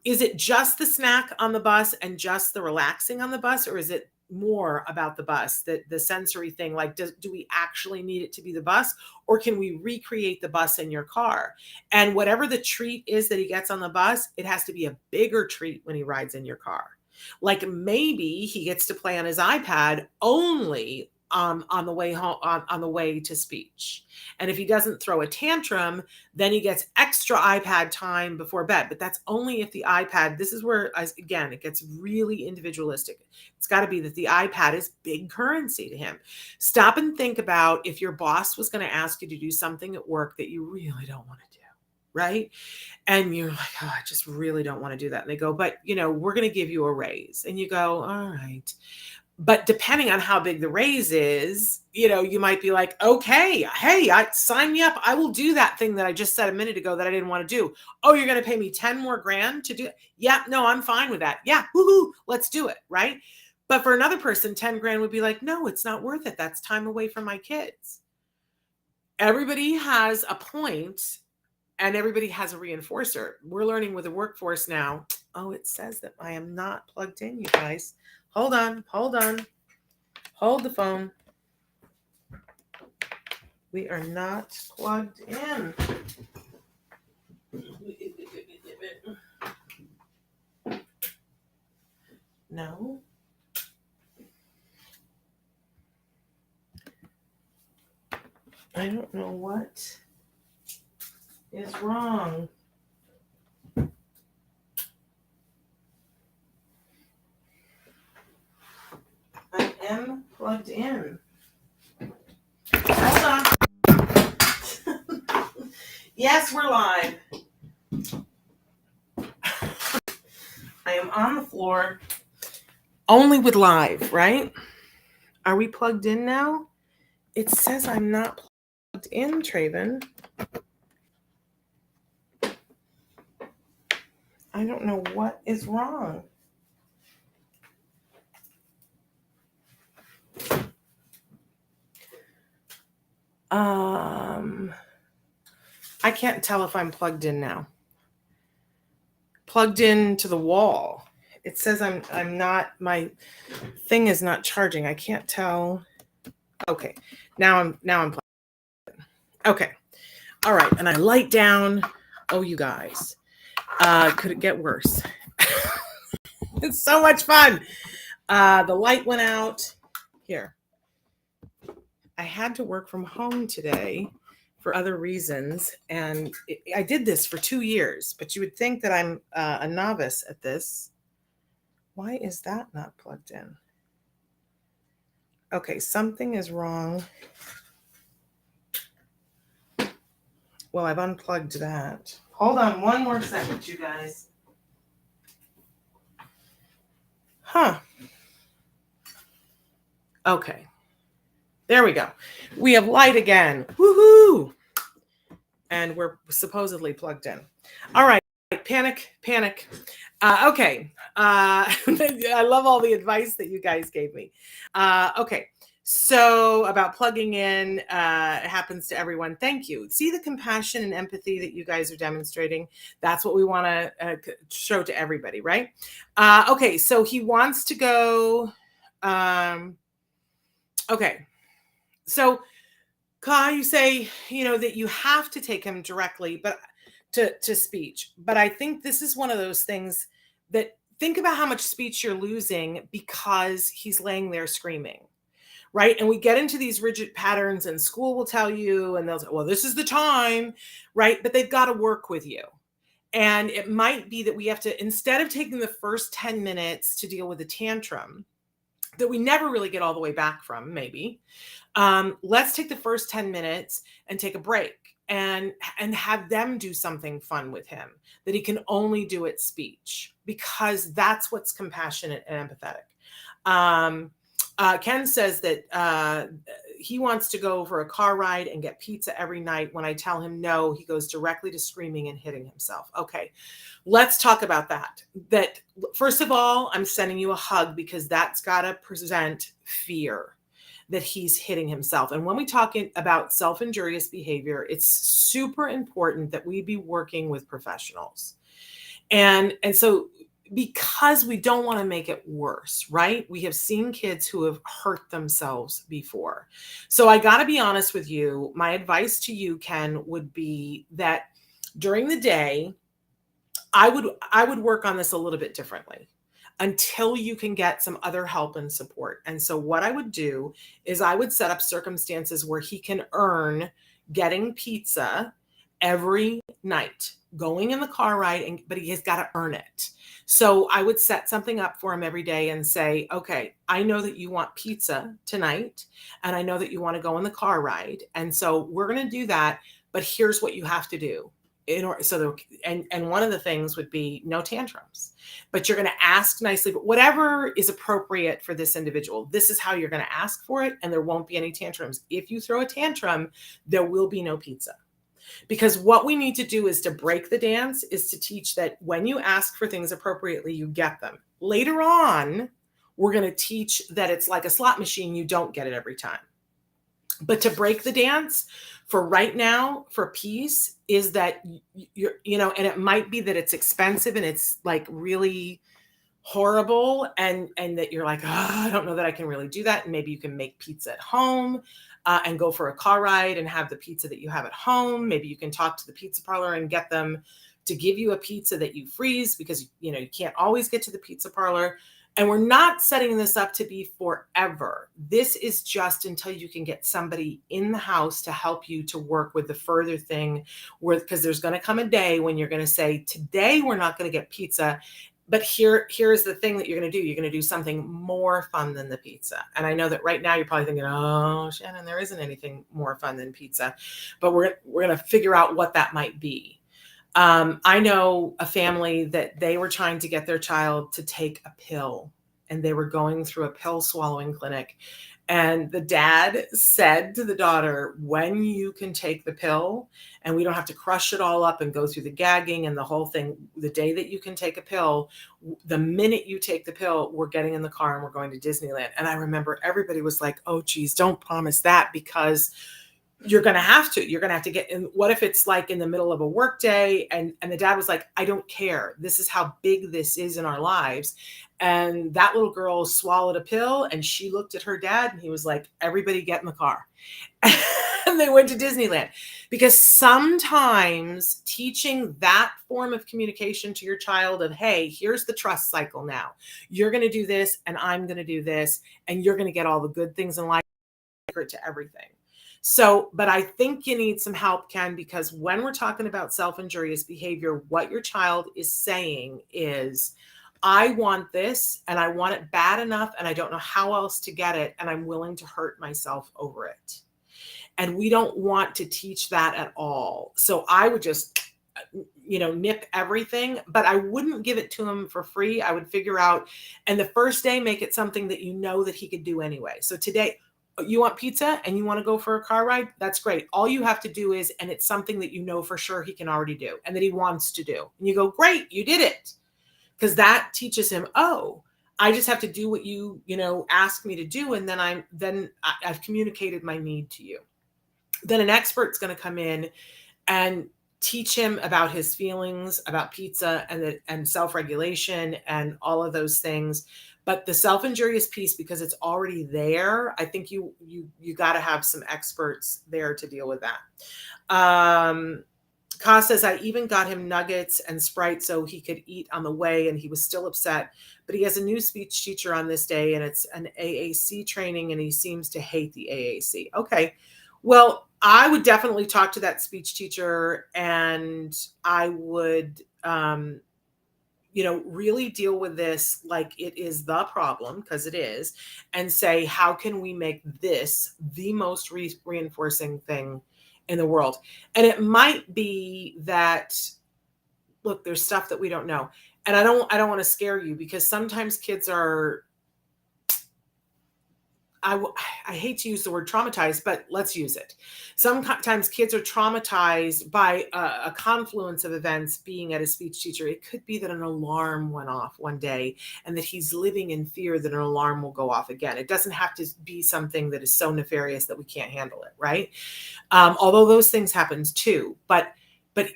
is it just the snack on the bus and just the relaxing on the bus, or is it more about the bus, that the sensory thing? Like, do we actually need it to be the bus, or can we recreate the bus in your car? And whatever the treat is that he gets on the bus, it has to be a bigger treat when he rides in your car. Like maybe he gets to play on his iPad only on the way home, on the way to speech. And if he doesn't throw a tantrum, then he gets extra iPad time before bed. But that's only if the iPad, this is where, again, it gets really individualistic. It's got to be that the iPad is big currency to him. Stop and think about if your boss was going to ask you to do something at work that you really don't want to do, right? And you're like, oh, I just really don't want to do that. And they go, but we're going to give you a raise. And you go, all right. But depending on how big the raise is, you might be like, okay, hey, sign me up. I will do that thing that I just said a minute ago that I didn't want to do. Oh, you're going to pay me 10 more grand to do it? Yeah, no, I'm fine with that. Yeah, woohoo, let's do it, right? But for another person, 10 grand would be like, no, it's not worth it. That's time away from my kids. Everybody has a point, and everybody has a reinforcer. We're learning with the workforce now. Oh, it says that I am not plugged in, you guys. Hold on. Hold the phone. We are not plugged in. No. I don't know what is wrong. am plugged in. Hold on. Yes, we're live. I am on the floor. Only with live, right? Are we plugged in now? It says I'm not plugged in, Traven. I don't know what is wrong. I can't tell if I'm plugged in now. Plugged into the wall. It says I'm not, my thing is not charging. I can't tell. Okay. Now I'm plugged in. Okay. All right. And I light down. Oh, you guys. Could it get worse? It's so much fun. The light went out. Here. I had to work from home today for other reasons. And I did this for 2 years, but you would think that I'm a novice at this. Why is that not plugged in? Okay, something is wrong. Well, I've unplugged that. Hold on one more second, you guys. Huh. Okay. There we go. We have light again. Woohoo! And we're supposedly plugged in. All right. Panic. Okay. I love all the advice that you guys gave me. Okay. So about plugging in, it happens to everyone. Thank you. See the compassion and empathy that you guys are demonstrating? That's what we want to show to everybody, right? Okay. So he wants to go. Okay. So Kai, you say, that you have to take him directly, but to speech. But I think this is one of those things that think about how much speech you're losing because he's laying there screaming, right? And we get into these rigid patterns and school will tell you, and they'll say, well, this is the time, right? But they've got to work with you. And it might be that we have to, instead of taking the first 10 minutes to deal with a tantrum that we never really get all the way back from, maybe, let's take the first 10 minutes and take a break and have them do something fun with him that he can only do at speech, because that's what's compassionate and empathetic. Ken says that he wants to go for a car ride and get pizza every night. When I tell him no, he goes directly to screaming and hitting himself. Okay, let's talk about that. That first of all, I'm sending you a hug because that's got to present fear that he's hitting himself. And when we talk about self-injurious behavior, it's super important that we be working with professionals. And so because we don't want to make it worse, right? We have seen kids who have hurt themselves before. So I got to be honest with you. My advice to you, Ken, would be that during the day, I would work on this a little bit differently until you can get some other help and support. And so what I would do is I would set up circumstances where he can earn getting pizza every night, going in the car ride, but he has got to earn it. So I would set something up for him every day and say, okay, I know that you want pizza tonight, and I know that you want to go in the car ride. And so we're going to do that, but here's what you have to do. And one of the things would be no tantrums, but you're going to ask nicely, but whatever is appropriate for this individual, this is how you're going to ask for it. And there won't be any tantrums. If you throw a tantrum, there will be no pizza. Because what we need to do is to break the dance, is to teach that when you ask for things appropriately, you get them. Later on, we're going to teach that it's like a slot machine. You don't get it every time. But to break the dance for right now, for peace, is that you're, and it might be that it's expensive and it's like really horrible, and that you're like, I don't know that I can really do that. And maybe you can make pizza at home and go for a car ride and have the pizza that you have at home. Maybe you can talk to the pizza parlor and get them to give you a pizza that you freeze, because you can't always get to the pizza parlor. And we're not setting this up to be forever. This is just until you can get somebody in the house to help you to work with the further thing, because there's going to come a day when you're going to say, today we're not going to get pizza. But here's the thing that you're going to do. You're going to do something more fun than the pizza. And I know that right now you're probably thinking, oh, Shannon, there isn't anything more fun than pizza. But we're going to figure out what that might be. I know a family that they were trying to get their child to take a pill, and they were going through a pill swallowing clinic. And the dad said to the daughter, when you can take the pill and we don't have to crush it all up and go through the gagging and the whole thing, the day that you can take a pill, the minute you take the pill, we're getting in the car and we're going to Disneyland. And I remember everybody was like, oh, geez, don't promise that, because you're going to have to get in. What if it's like in the middle of a work day? And the dad was like, I don't care. This is how big this is in our lives. And that little girl swallowed a pill and she looked at her dad and he was like, everybody get in the car. And they went to Disneyland. Because sometimes teaching that form of communication to your child of, hey, here's the trust cycle now. You're going to do this and I'm going to do this and you're going to get all the good things in life to everything. So, but I think you need some help, Ken, because when we're talking about self-injurious behavior, what your child is saying is, I want this and I want it bad enough and I don't know how else to get it and I'm willing to hurt myself over it. And we don't want to teach that at all. So I would just, nip everything, but I wouldn't give it to him for free. I would figure out, and the first day, make it something that you know that he could do anyway. So today, you want pizza and you want to go for a car ride? That's great. All you have to do is, and it's something that you know for sure he can already do and that he wants to do. And you go, great, you did it. Because that teaches him, oh, I just have to do what you ask me to do. And then I've communicated my need to you. Then an expert's going to come in and teach him about his feelings, about pizza and self-regulation and all of those things. But the self-injurious piece, because it's already there, I think you got to have some experts there to deal with that. Ka says, I even got him nuggets and Sprite so he could eat on the way, and he was still upset. But he has a new speech teacher on this day, and it's an AAC training, and he seems to hate the AAC. Okay. Well, I would definitely talk to that speech teacher, and I would really deal with this like it is the problem, because it is, and say, how can we make this the most reinforcing thing in the world? And it might be that, look, there's stuff that we don't know. And I don't want to scare you, because sometimes kids are, I hate to use the word traumatized, but let's use it. Sometimes kids are traumatized by a confluence of events being at a speech teacher. It could be that an alarm went off one day and that he's living in fear that an alarm will go off again. It doesn't have to be something that is so nefarious that we can't handle it, right? Although those things happen too. But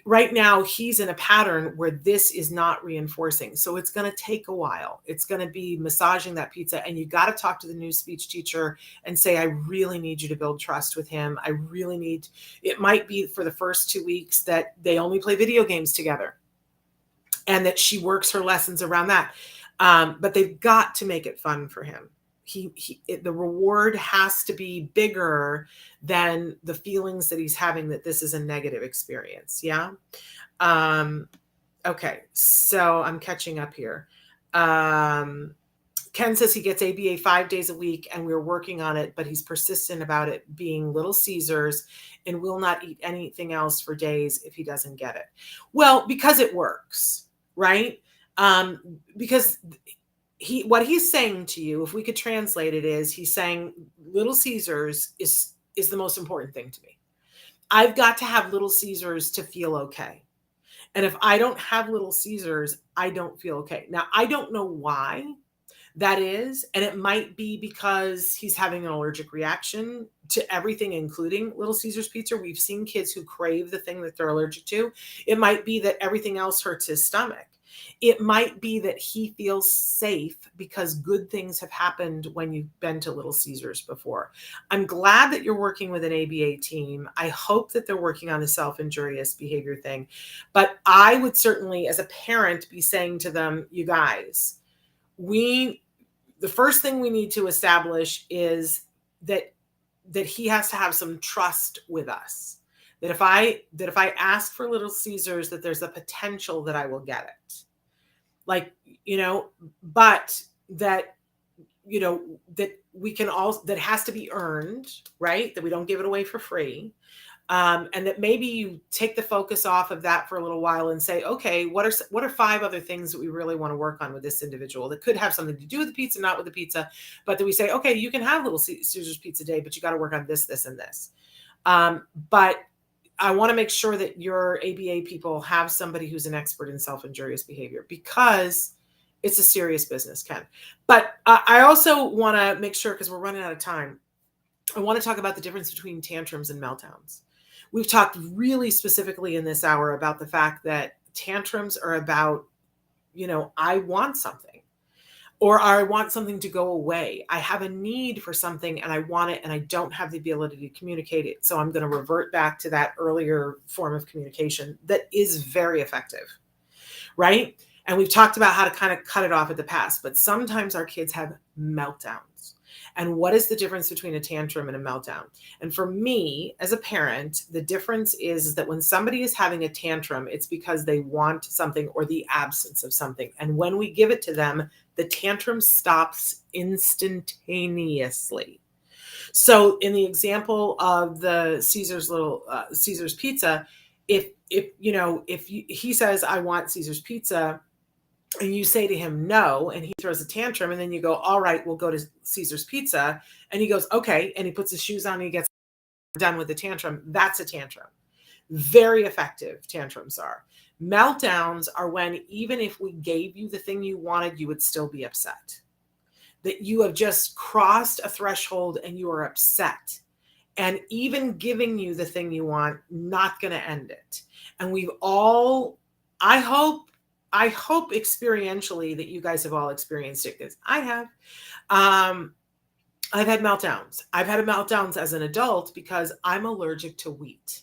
right now he's in a pattern where this is not reinforcing. So it's going to take a while. It's going to be massaging that pizza. And you got to talk to the new speech teacher and say, I really need you to build trust with him. It might be for the first 2 weeks that they only play video games together and that she works her lessons around that. But they've got to make it fun for him. The reward has to be bigger than the feelings that he's having that this is a negative experience. Yeah. Okay. So I'm catching up here. Ken says he gets ABA 5 days a week and we're working on it, but he's persistent about it being Little Caesars and will not eat anything else for days if he doesn't get it. Well, because it works, right? Because what he's saying to you, if we could translate it, is he's saying Little Caesars is the most important thing to me. I've got to have Little Caesars to feel okay. And if I don't have Little Caesars, I don't feel okay. Now, I don't know why that is. And it might be because he's having an allergic reaction to everything, including Little Caesars pizza. We've seen kids who crave the thing that they're allergic to. It might be that everything else hurts his stomach. It might be that he feels safe because good things have happened when you've been to Little Caesars before. I'm glad that you're working with an ABA team. I hope that they're working on the self-injurious behavior thing. But I would certainly, as a parent, be saying to them, you guys, the first thing we need to establish is that he has to have some trust with us. That if I ask for Little Caesars, that there's a potential that I will get it. like, but that, that we can all, that has to be earned, right? That we don't give it away for free. And that maybe you take the focus off of that for a little while and say, okay, what are 5 other things that we really want to work on with this individual that could have something to do with the pizza, not with the pizza, but that we say, okay, you can have little Caesar's pizza day, but you got to work on this, this, and this. But I want to make sure that your ABA people have somebody who's an expert in self-injurious behavior, because it's a serious business, Ken. But I also want to make sure, because we're running out of time, I want to talk about the difference between tantrums and meltdowns. We've talked really specifically in this hour about the fact that tantrums are about, I want something, or I want something to go away. I have a need for something and I want it and I don't have the ability to communicate it. So I'm going to revert back to that earlier form of communication that is very effective, right? And we've talked about how to kind of cut it off at the pass, but sometimes our kids have meltdowns. And what is the difference between a tantrum and a meltdown? And for me, as a parent, the difference is that when somebody is having a tantrum, it's because they want something or the absence of something. And when we give it to them, the tantrum stops instantaneously. So in the example of the Caesar's pizza, if he says, I want Caesar's pizza, and you say to him no, and he throws a tantrum, and then you go, all right, we'll go to Caesar's Pizza, and he goes, okay, and he puts his shoes on and he gets done with the tantrum. That's a tantrum. Very effective tantrums are. Meltdowns are when, even if we gave you the thing you wanted, you would still be upset. That you have just crossed a threshold and you are upset. And even giving you the thing you want, not going to end it. And we've all, I hope experientially that you guys have all experienced it, because I have. I've had meltdowns. I've had meltdowns as an adult because I'm allergic to wheat.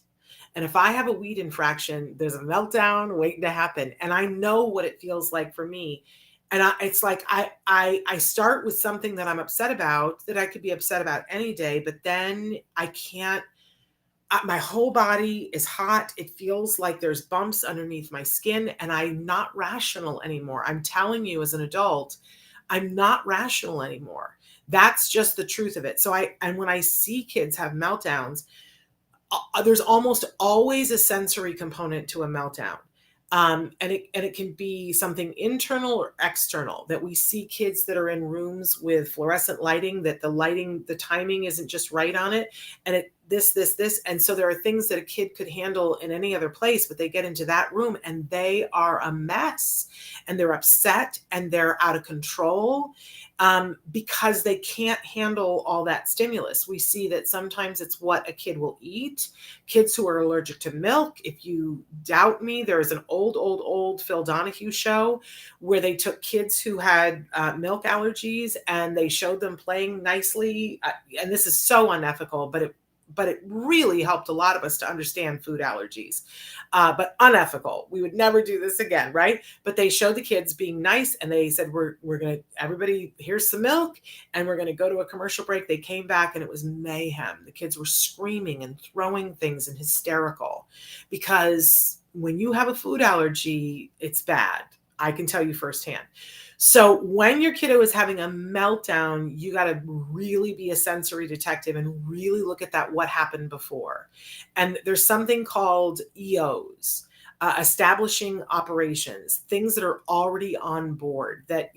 And if I have a wheat infraction, there's a meltdown waiting to happen. And I know what it feels like for me. And it's like I start with something that I'm upset about, that I could be upset about any day, but then I can't. My whole body is hot. It feels like there's bumps underneath my skin, and I'm not rational anymore. I'm telling you, as an adult, I'm not rational anymore. That's just the truth of it. So when I see kids have meltdowns, there's almost always a sensory component to a meltdown. And it can be something internal or external, that we see kids that are in rooms with fluorescent lighting, that the timing isn't just right on it. And this. And so there are things that a kid could handle in any other place, but they get into that room and they are a mess, and they're upset and they're out of control, because they can't handle all that stimulus. We see that sometimes it's what a kid will eat. Kids who are allergic to milk. If you doubt me, there is an old Phil Donahue show where they took kids who had milk allergies and they showed them playing nicely. And this is so unethical, but it really helped a lot of us to understand food allergies, but unethical. We would never do this again, right? But they showed the kids being nice, and they said, we're going to, everybody, here's some milk, and we're going to go to a commercial break. They came back and it was mayhem. The kids were screaming and throwing things and hysterical, because when you have a food allergy, it's bad. I can tell you firsthand. So when your kiddo is having a meltdown, you got to really be a sensory detective and really look at that, what happened before. And there's something called EOs, establishing operations, things that are already on board, that,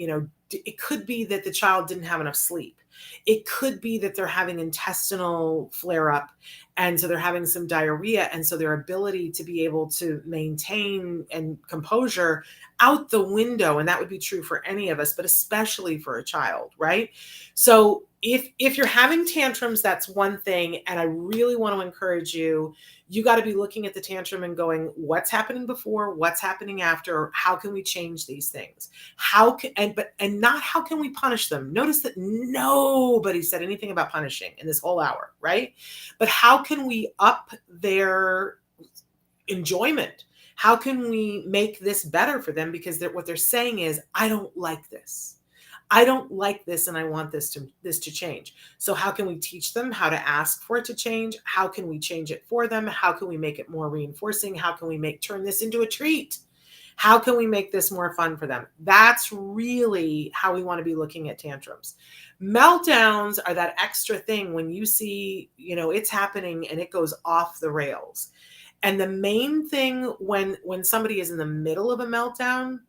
it could be that the child didn't have enough sleep. It could be that they're having intestinal flare up, and so they're having some diarrhea. And so their ability to be able to maintain and composure out the window. And that would be true for any of us, but especially for a child, right? So if you're having tantrums, that's one thing. And I really want to encourage you, you got to be looking at the tantrum and going, what's happening before, what's happening after, how can we change these things? Not how can we punish them? Notice that nobody said anything about punishing in this whole hour, right? But how can we up their enjoyment? How can we make this better for them? Because what they're saying is, I don't like this. I don't like this, and I want this to change. So how can we teach them how to ask for it to change? How can we change it for them? How can we make it more reinforcing? How can we turn this into a treat? How can we make this more fun for them? That's really how we want to be looking at tantrums. Meltdowns are that extra thing when you see, it's happening and it goes off the rails. And the main thing when somebody is in the middle of a meltdown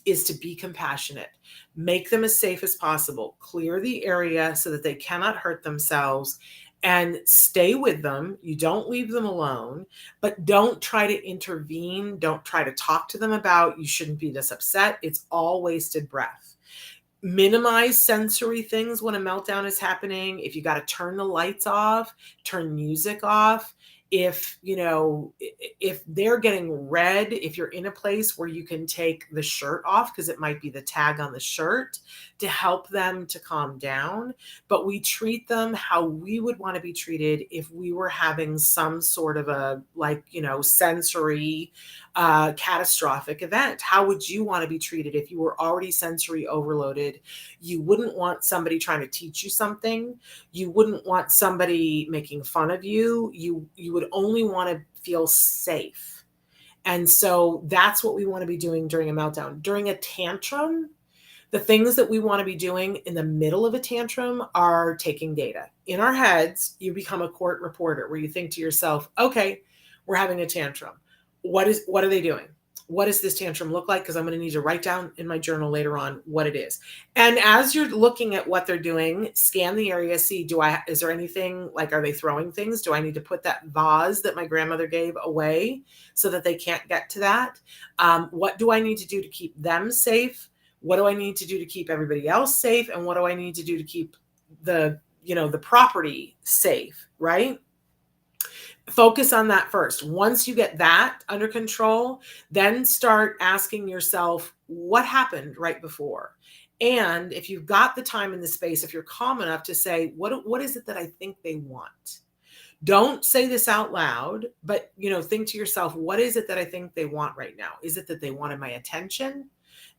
is to be compassionate, make them as safe as possible, clear the area so that they cannot hurt themselves, and stay with them. You don't leave them alone, but don't try to intervene. Don't try to talk to them about, you shouldn't be this upset. It's all wasted breath. Minimize sensory things when a meltdown is happening. If you got to turn the lights off, turn music off. If they're getting red, if you're in a place where you can take the shirt off, because it might be the tag on the shirt, to help them to calm down. But we treat them how we would want to be treated if we were having some sort of a sensory catastrophic event. How would you want to be treated if you were already sensory overloaded? You wouldn't want somebody trying to teach you something. You wouldn't want somebody making fun of you. You would only want to feel safe. And so that's what we want to be doing during a meltdown. During a tantrum, the things that we want to be doing in the middle of a tantrum are taking data. In our heads, you become a court reporter where you think to yourself, okay, we're having a tantrum. What are they doing? What does this tantrum look like? Because I'm going to need to write down in my journal later on what it is. And as you're looking at what they're doing, scan the area, see, is there anything, like, are they throwing things? Do I need to put that vase that my grandmother gave away so that they can't get to that? What do I need to do to keep them safe? What do I need to do to keep everybody else safe? And what do I need to do to keep the property safe, right? Focus on that first. Once you get that under control, then start asking yourself, what happened right before? And if you've got the time and the space, if you're calm enough to say, what is it that I think they want? Don't say this out loud, but think to yourself, what is it that I think they want right now? Is it that they wanted my attention?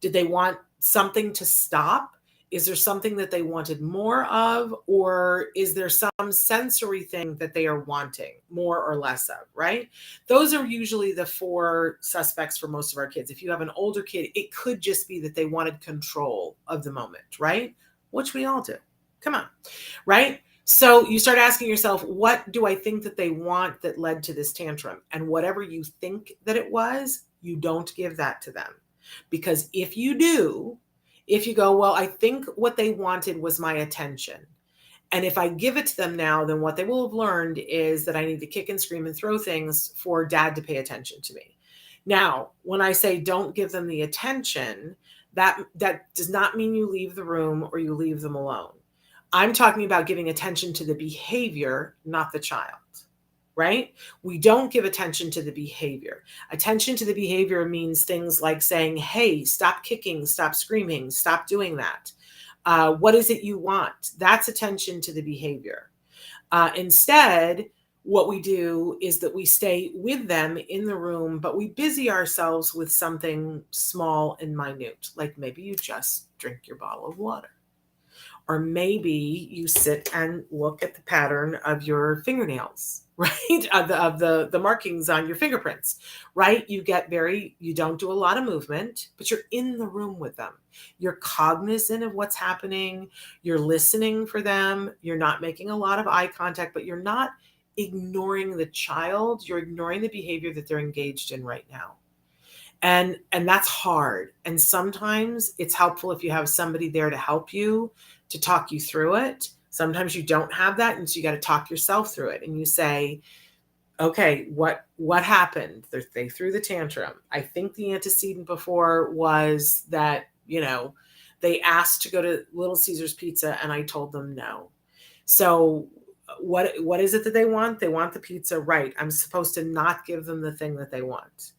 Did they want something to stop? Is there something that they wanted more of? Or is there some sensory thing that they are wanting more or less of, right? Those are usually the four suspects for most of our kids. If you have an older kid, it could just be that they wanted control of the moment, right? Which we all do. Come on, right? So you start asking yourself, what do I think that they want that led to this tantrum? And whatever you think that it was, you don't give that to them. Because if you do, if you go, well, I think what they wanted was my attention, and if I give it to them now, then what they will have learned is that I need to kick and scream and throw things for dad to pay attention to me. Now, when I say don't give them the attention, that does not mean you leave the room or you leave them alone. I'm talking about giving attention to the behavior, not the child. Right? We don't give attention to the behavior. Attention to the behavior means things like saying, hey, stop kicking, stop screaming, stop doing that. What is it you want? That's attention to the behavior. Instead, what we do is that we stay with them in the room, but we busy ourselves with something small and minute, like maybe you just drink your bottle of water. Or maybe you sit and look at the pattern of your fingernails, right? Of the markings on your fingerprints, right? You don't do a lot of movement, but you're in the room with them. You're cognizant of what's happening. You're listening for them. You're not making a lot of eye contact, but you're not ignoring the child. You're ignoring the behavior that they're engaged in right now. And that's hard. And sometimes it's helpful if you have somebody there to help you, to talk you through it. Sometimes you don't have that, and so you got to talk yourself through it. And you say, okay, what happened? They threw the tantrum. I think the antecedent before was that, they asked to go to Little Caesars Pizza and I told them no. So what is it that they want? They want the pizza, right? I'm supposed to not give them the thing that they want.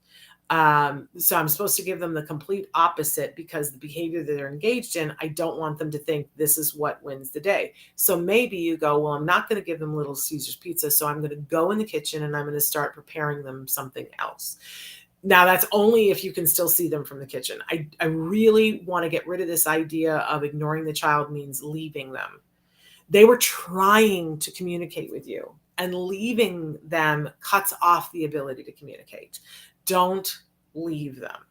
So I'm supposed to give them the complete opposite, because the behavior that they're engaged in, I don't want them to think this is what wins the day. So maybe you go, well, I'm not going to give them Little Caesars Pizza. So I'm going to go in the kitchen and I'm going to start preparing them something else. Now that's only if you can still see them from the kitchen. I really want to get rid of this idea of ignoring the child means leaving them. They were trying to communicate with you, and leaving them cuts off the ability to communicate. Don't leave them.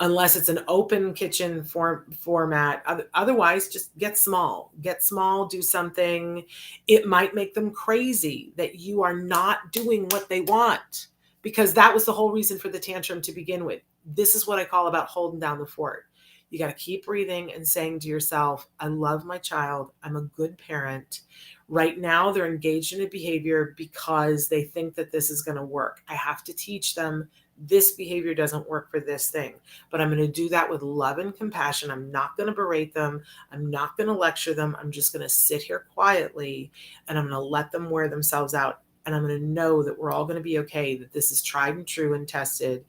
unless it's an open kitchen format. Otherwise, just get small, do something. It might make them crazy that you are not doing what they want, because that was the whole reason for the tantrum to begin with. This is what I call about holding down the fort. You got to keep breathing and saying to yourself, I love my child. I'm a good parent. Right now, they're engaged in a behavior because they think that this is going to work. I have to teach them this behavior doesn't work for this thing, but I'm going to do that with love and compassion. I'm not going to berate them. I'm not going to lecture them. I'm just going to sit here quietly, and I'm going to let them wear themselves out. And I'm going to know that we're all going to be okay, that this is tried and true and tested.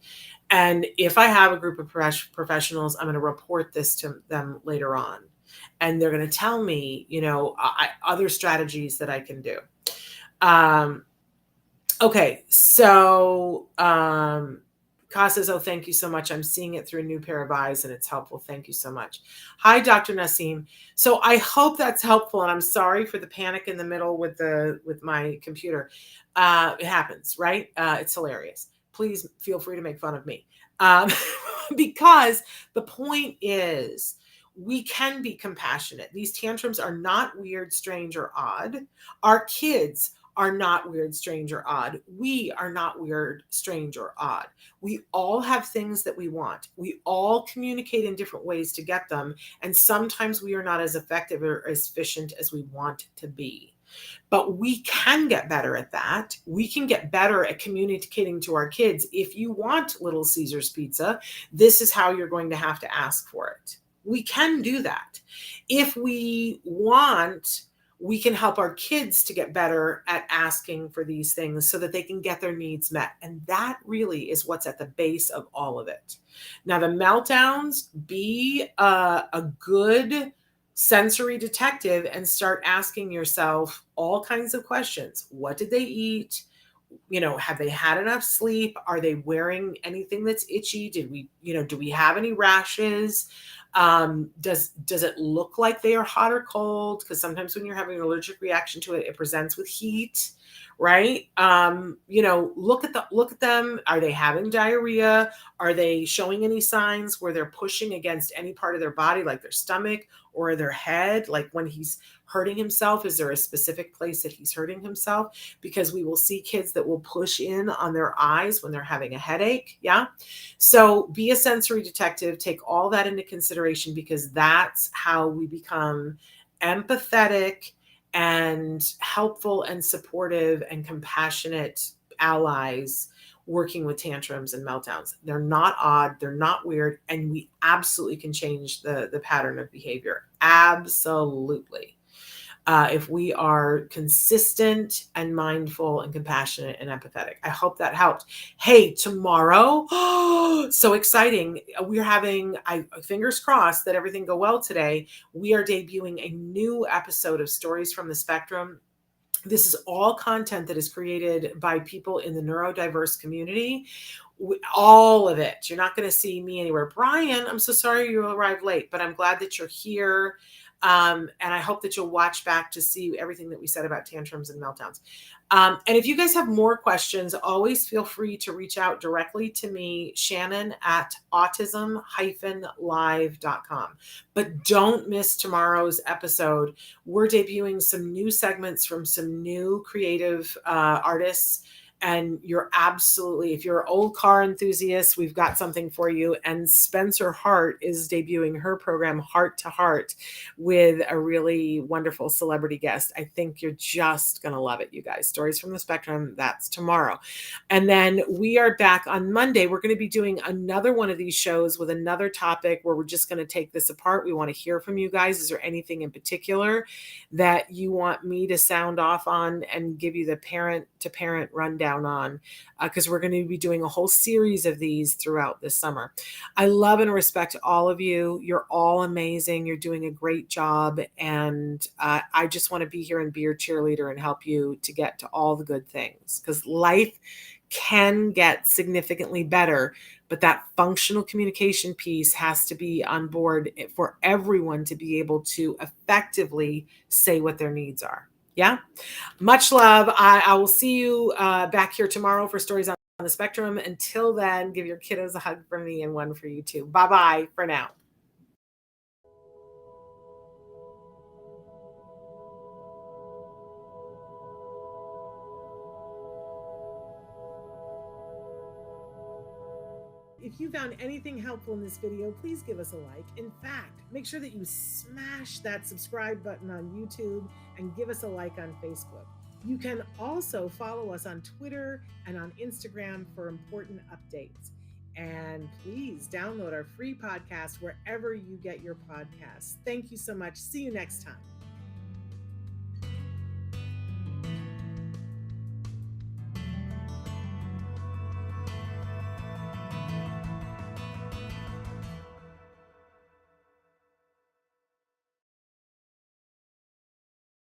And if I have a group of professionals, I'm going to report this to them later on. And they're going to tell me, other strategies that I can do. Okay, so Ka says, oh, thank you so much. I'm seeing it through a new pair of eyes, and it's helpful. Thank you so much. Hi, Dr. Nassim. So I hope that's helpful, and I'm sorry for the panic in the middle with my computer. It happens, right? It's hilarious. Please feel free to make fun of me, because the point is, we can be compassionate. These tantrums are not weird, strange, or odd. Our kids are not weird, strange, or odd. We are not weird, strange, or odd. We all have things that we want. We all communicate in different ways to get them. And sometimes we are not as effective or as efficient as we want to be. But we can get better at that. We can get better at communicating to our kids. If you want Little Caesar's pizza, this is how you're going to have to ask for it. We can do that. If we want, we can help our kids to get better at asking for these things so that they can get their needs met. And that really is what's at the base of all of it. Now, the meltdowns, be a good sensory detective and start asking yourself all kinds of questions. What did they eat? Have they had enough sleep? Are they wearing anything that's itchy? Do we have any rashes? Does it look like they are hot or cold? Because sometimes when you're having an allergic reaction to it, it presents with heat, right? Look at them. Are they having diarrhea? Are they showing any signs where they're pushing against any part of their body, like their stomach or their head? Like when he's hurting himself, is there a specific place that he's hurting himself? Because we will see kids that will push in on their eyes when they're having a headache. Yeah. So be a sensory detective, take all that into consideration, because that's how we become empathetic and helpful and supportive and compassionate allies working with tantrums and meltdowns. They're not odd, they're not weird, and we absolutely can change the pattern of behavior. Absolutely. If we are consistent and mindful and compassionate and empathetic. I hope that helped. Hey, tomorrow, so exciting. We're having, fingers crossed that everything go well today. We are debuting a new episode of Stories from the Spectrum. This is all content that is created by people in the neurodiverse community. All of it. You're not going to see me anywhere. Brian, I'm so sorry you arrived late, but I'm glad that you're here. And I hope that you'll watch back to see everything that we said about tantrums and meltdowns. And if you guys have more questions, always feel free to reach out directly to me, Shannon at autism-live.com. But don't miss tomorrow's episode. We're debuting some new segments from some new creative artists. And you're absolutely, if you're an old car enthusiast, we've got something for you. And Spencer Hart is debuting her program, Heart to Heart, with a really wonderful celebrity guest. I think you're just going to love it, you guys. Stories from the Spectrum, that's tomorrow. And then we are back on Monday. We're going to be doing another one of these shows with another topic where we're just going to take this apart. We want to hear from you guys. Is there anything in particular that you want me to sound off on and give you the parent to parent rundown on, because we're going to be doing a whole series of these throughout this summer. I love and respect all of you. You're all amazing. You're doing a great job. And I just want to be here and be your cheerleader and help you to get to all the good things, because life can get significantly better, but that functional communication piece has to be on board for everyone to be able to effectively say what their needs are. Yeah. Much love. I will see you back here tomorrow for Stories on on the spectrum. Until then, give your kiddos a hug from me and one for you too. Bye-bye for now. If you found anything helpful in this video, please give us a like. In fact, make sure that you smash that subscribe button on YouTube and give us a like on Facebook. You can also follow us on Twitter and on Instagram for important updates. And please download our free podcast wherever you get your podcasts. Thank you so much. See you next time.